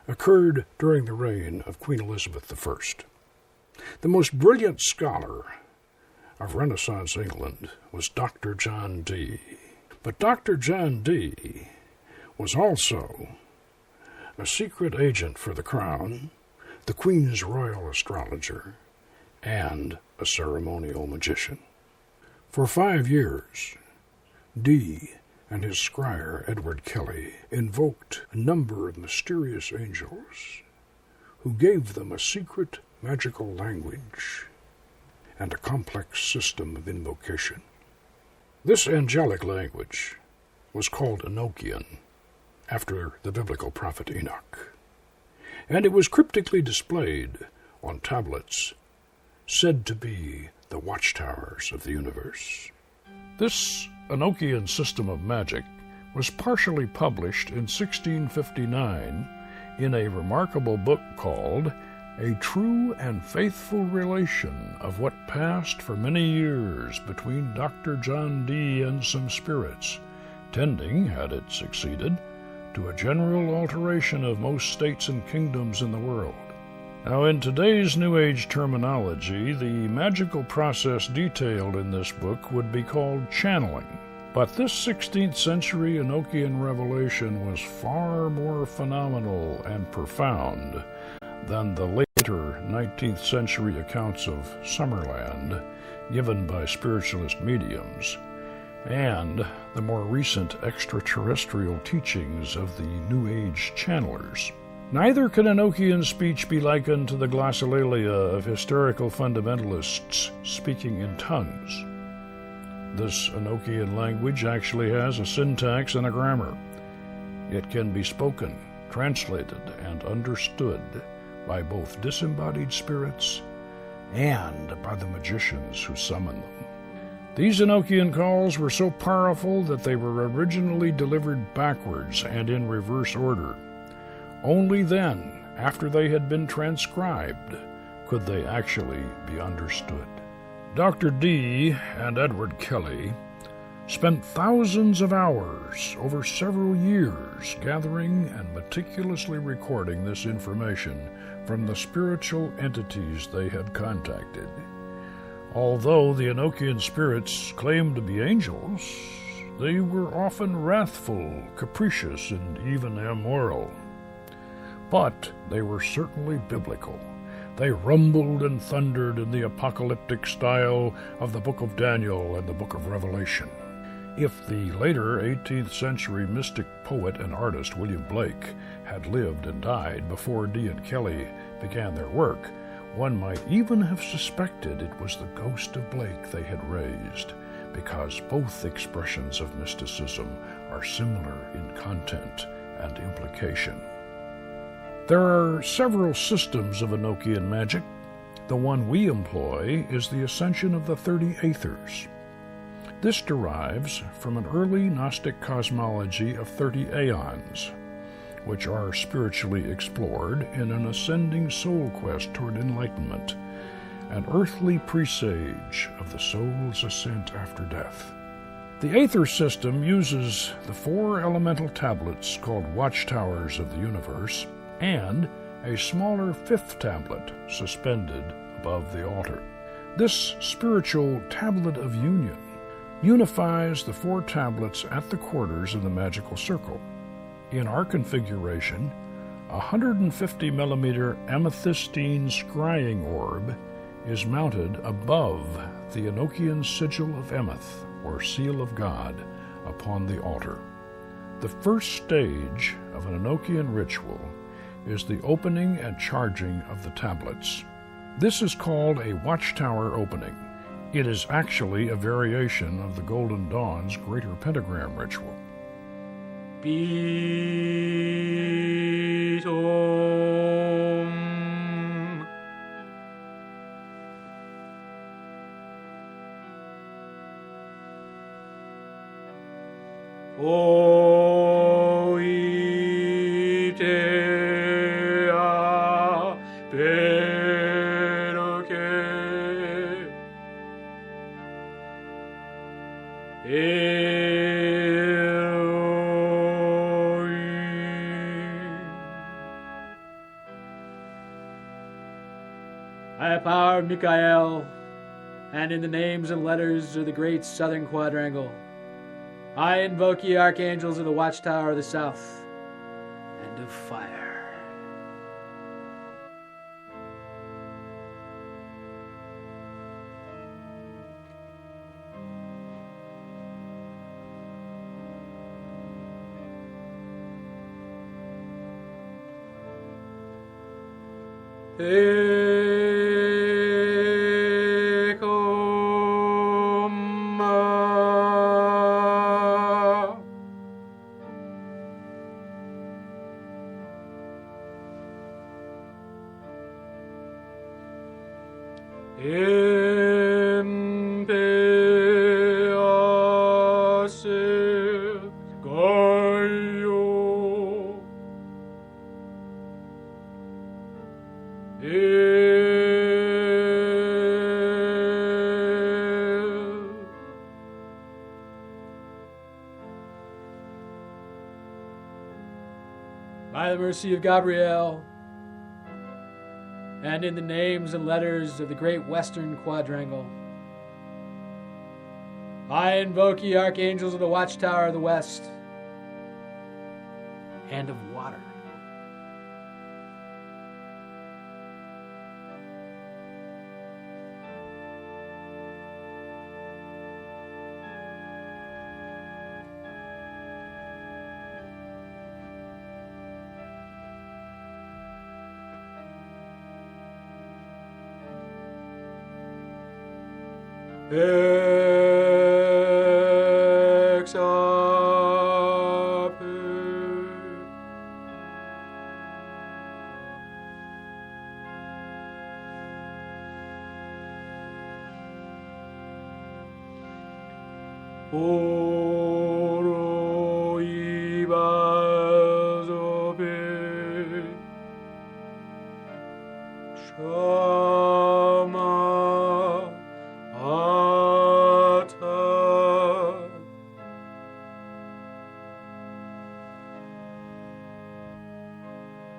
S1: occurred during the reign of Queen Elizabeth I. The most brilliant scholar of Renaissance England was Dr. John Dee. But Dr. John Dee was also a secret agent for the crown, the Queen's royal astrologer, and a ceremonial magician. For 5 years, Dee and his scribe Edward Kelly invoked a number of mysterious angels who gave them a secret magical language and a complex system of invocation. This angelic language was called Enochian, after the biblical prophet Enoch, and it was cryptically displayed on tablets said to be the watchtowers of the universe. This Enochian system of magic was partially published in 1659 in a remarkable book called A True and Faithful Relation of What Passed for Many Years Between Dr. John Dee and Some Spirits, tending, had it succeeded, to a general alteration of most states and kingdoms in the world. Now, in today's New Age terminology, the magical process detailed in this book would be called channeling. But this 16th century Enochian revelation was far more phenomenal and profound than the later 19th century accounts of Summerland given by spiritualist mediums, and the more recent extraterrestrial teachings of the New Age channelers. Neither can Enochian speech be likened to the glossolalia of hysterical fundamentalists speaking in tongues. This Enochian language actually has a syntax and a grammar. It can be spoken, translated, and understood by both disembodied spirits and by the magicians who summon them. These Enochian calls were so powerful that they were originally delivered backwards and in reverse order. Only then, after they had been transcribed, could they actually be understood. Dr. Dee and Edward Kelly spent thousands of hours over several years gathering and meticulously recording this information from the spiritual entities they had contacted. Although the Enochian spirits claimed to be angels, they were often wrathful, capricious, and even immoral. But they were certainly biblical. They rumbled and thundered in the apocalyptic style of the Book of Daniel and the Book of Revelation. If the later 18th century mystic poet and artist William Blake had lived and died before Dee and Kelly began their work, one might even have suspected it was the ghost of Blake they had raised, because both expressions of mysticism are similar in content and implication. There are several systems of Enochian magic. The one we employ is the ascension of the 30 Aethers. This derives from an early Gnostic cosmology of 30 aeons, which are spiritually explored in an ascending soul quest toward enlightenment, an earthly presage of the soul's ascent after death. The Aether system uses the 4 elemental tablets called watchtowers of the universe, and a smaller 5th tablet suspended above the altar. This spiritual tablet of union unifies the 4 tablets at the quarters of the magical circle. In our configuration, a 150 millimeter amethystine scrying orb is mounted above the Enochian sigil of Emeth, or seal of God, upon the altar. The first stage of an Enochian ritual is the opening and charging of the tablets. This is called a watchtower opening. It is actually a variation of the Golden Dawn's Greater Pentagram ritual.
S9: Beatum. Oitea peroque Eum the power of Mikael, and in the names and letters of the great southern quadrangle, I invoke ye archangels of the watchtower of the south and of fire. By the mercy of Gabriel, and in the names and letters of the great western quadrangle, I invoke ye archangels of the watchtower of the west and of water.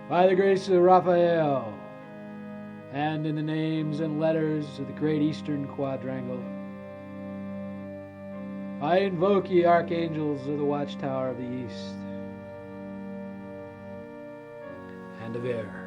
S9: By the grace of Raphael, and in the names and letters of the great eastern quadrangle, I invoke ye archangels of the watchtower of the east and of air.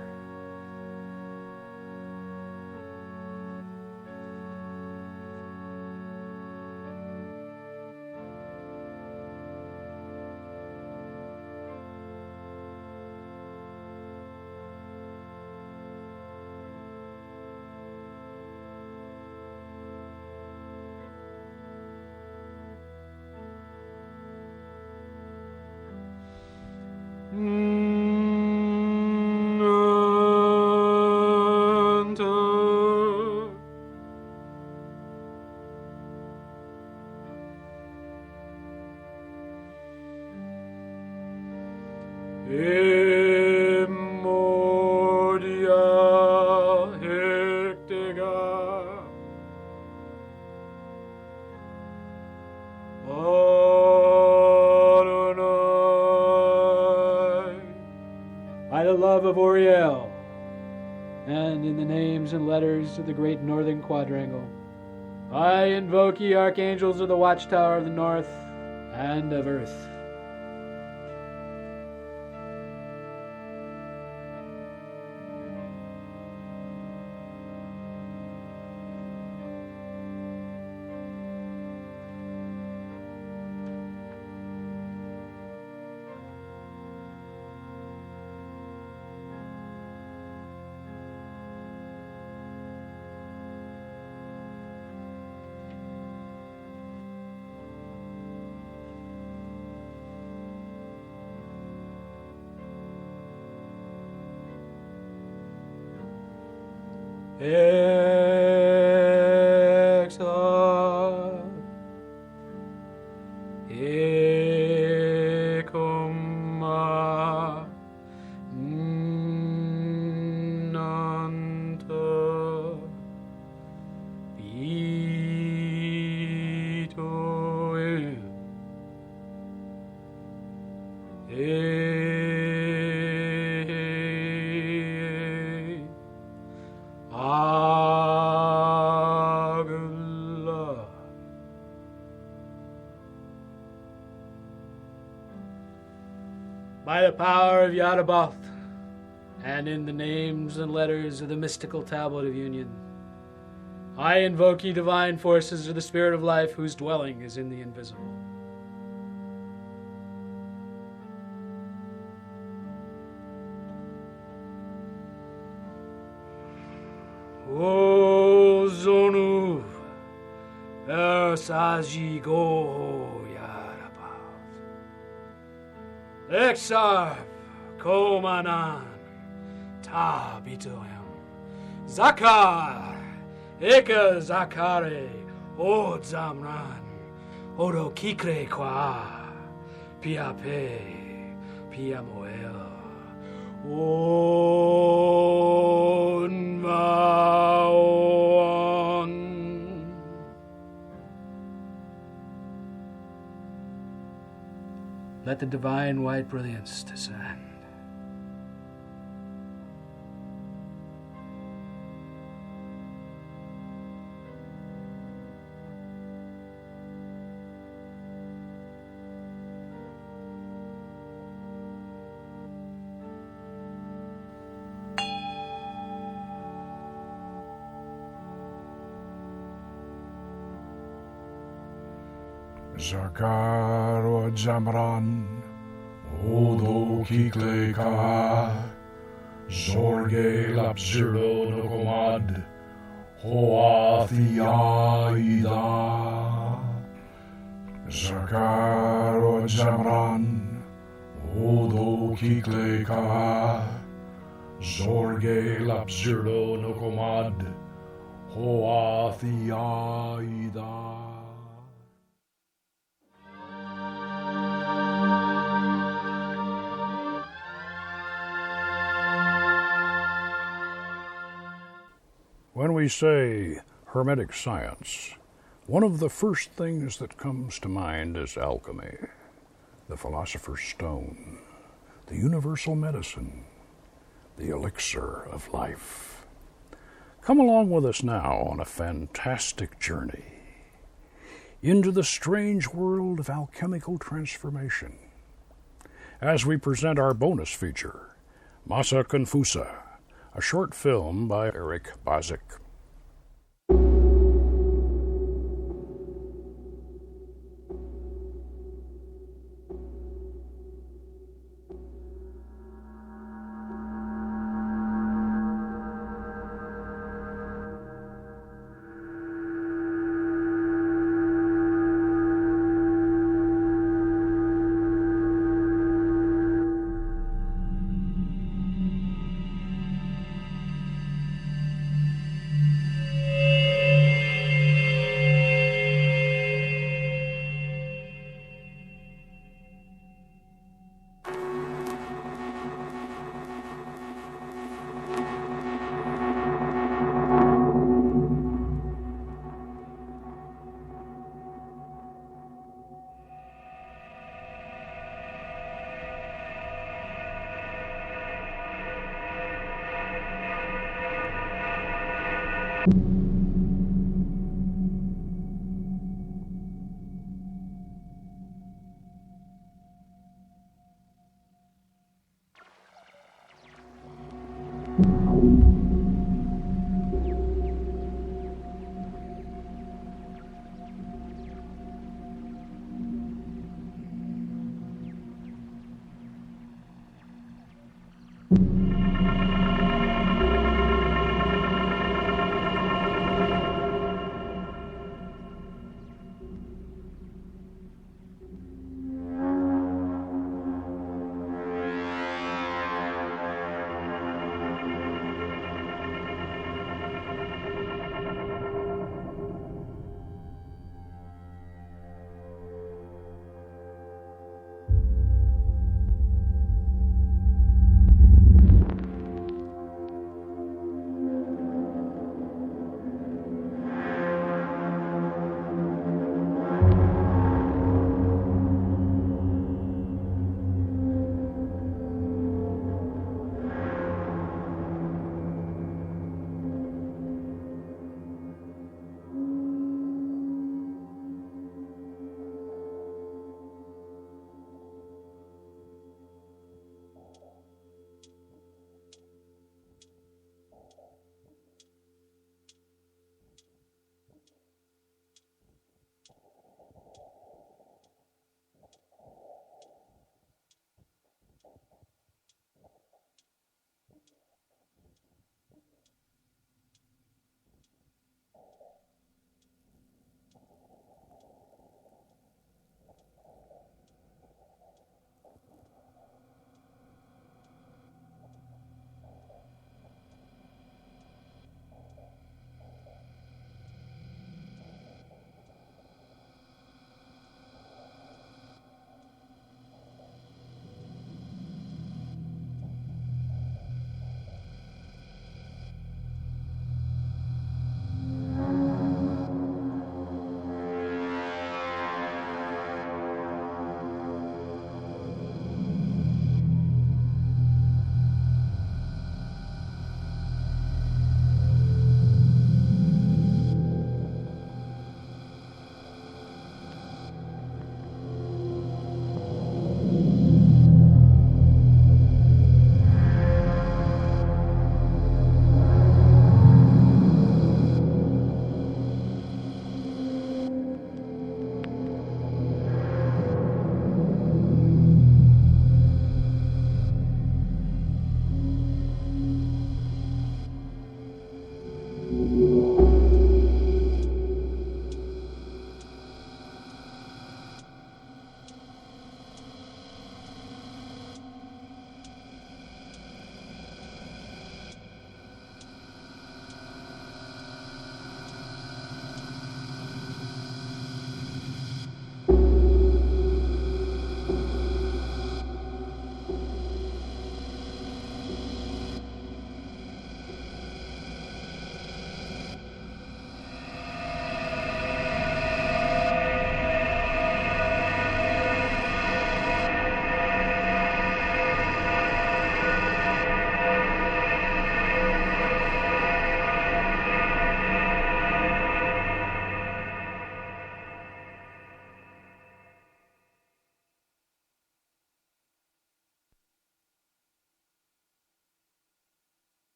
S9: Of Oriel, and in the names and letters of the great northern quadrangle, I invoke ye archangels of the watchtower of the north and of earth. Exalt, Ecoma, Nanta, Vitoe, Ah. By the power of Yadaboth, and in the names and letters of the mystical tablet of union, I invoke ye divine forces of the spirit of life whose dwelling is in the invisible. O Zonu, Ersaji Go Yadaboth, Exarp Komanan, Ta Bitohem, Zakar, Eka Zakare, O Zamran, Odo Kikre Kwa, Piape, Piamoel, Onvaon. Let the divine white brilliance descend.
S1: Zakar o Zamran, Odo Kikleka, Zorge Lapzirdo Nokomad, Hoathiaida. Zakar o Zamran, Odo Kikleka, Zorge Lapzirdo Nokomad, Hoathiaida. When we say Hermetic science, one of the first things that comes to mind is alchemy, the philosopher's stone, the universal medicine, the elixir of life. Come along with us now on a fantastic journey into the strange world of alchemical transformation as we present our bonus feature, Massa Confusa, a short film by Eric Bazik.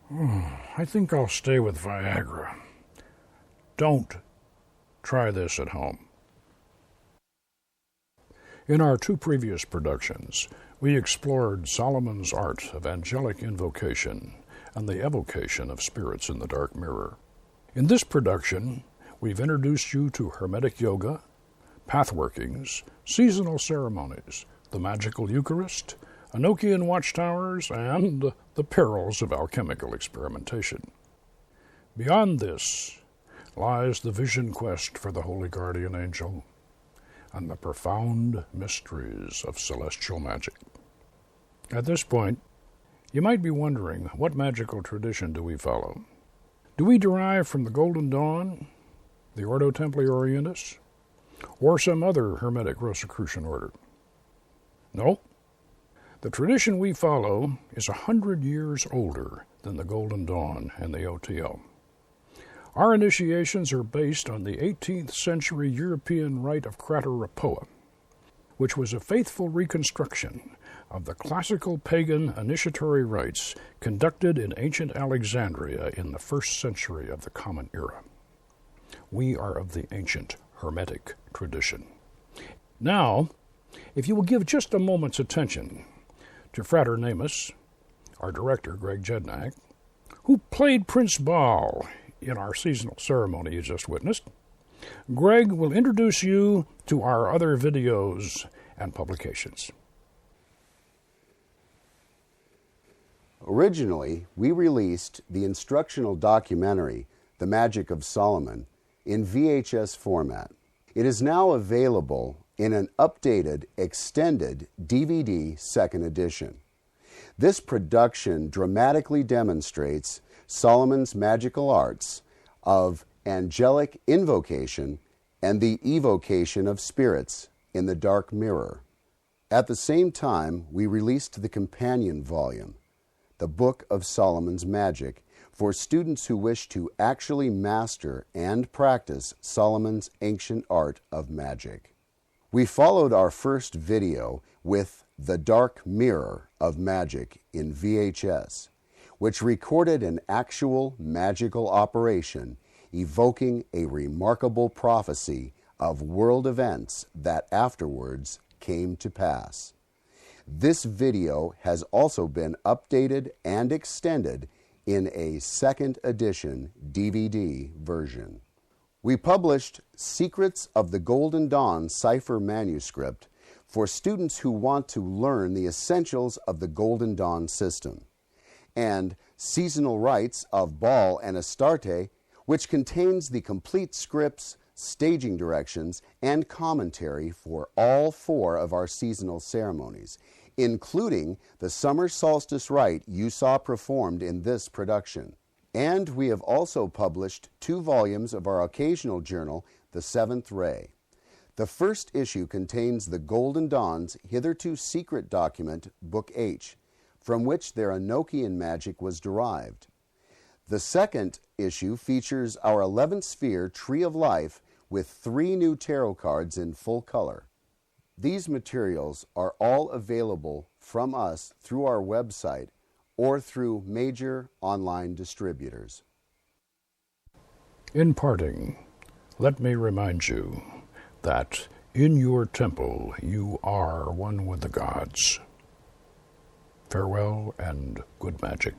S1: I think I'll stay with Viagra. Don't try this at home. In our 2 previous productions, we explored Solomon's art of angelic invocation and the evocation of spirits in the dark mirror. In this production, we've introduced you to Hermetic Yoga, Pathworkings, Seasonal Ceremonies, the Magical Eucharist, Enochian watchtowers, and the perils of alchemical experimentation. Beyond this lies the vision quest for the Holy Guardian Angel and the profound mysteries of celestial magic. At this point, you might be wondering, what magical tradition do we follow? Do we derive from the Golden Dawn, the Ordo Templi Orientis, or some other Hermetic Rosicrucian order? No. The tradition we follow is 100 years older than the Golden Dawn and the OTO. Our initiations are based on the 18th century European rite of Crater-Rapoa, which was a faithful reconstruction of the classical pagan initiatory rites conducted in ancient Alexandria in the 1st century of the Common Era. We are of the ancient Hermetic tradition. Now, if you will give just a moment's attention to Frater Namus, our director, Greg Jednak, who played Prince Baal in our seasonal ceremony you just witnessed, Greg will introduce you to our other videos and publications.
S10: Originally, we released the instructional documentary, The Magic of Solomon, in VHS format. It is now available in an updated, extended DVD 2nd edition. This production dramatically demonstrates Solomon's magical arts of angelic invocation and the evocation of spirits in the dark mirror. At the same time, we released the companion volume, The Book of Solomon's Magic, for students who wish to actually master and practice Solomon's ancient art of magic. We followed our first video with The Dark Mirror of Magic in VHS, which recorded an actual magical operation evoking a remarkable prophecy of world events that afterwards came to pass. This video has also been updated and extended in a 2nd edition DVD version. We published Secrets of the Golden Dawn cipher manuscript for students who want to learn the essentials of the Golden Dawn system, and Seasonal Rites of Baal and Astarte, which contains the complete scripts, staging directions, and commentary for all 4 of our seasonal ceremonies, including the Summer Solstice rite you saw performed in this production. And we have also published 2 volumes of our occasional journal, The 7th Ray. The first issue contains the Golden Dawn's hitherto secret document, Book H, from which their Enochian magic was derived. The second issue features our 11th sphere Tree of Life with 3 new tarot cards in full color. These materials are all available from us through our website or through major online distributors.
S1: In parting, let me remind you that in your temple you are one with the gods. Farewell and good magic.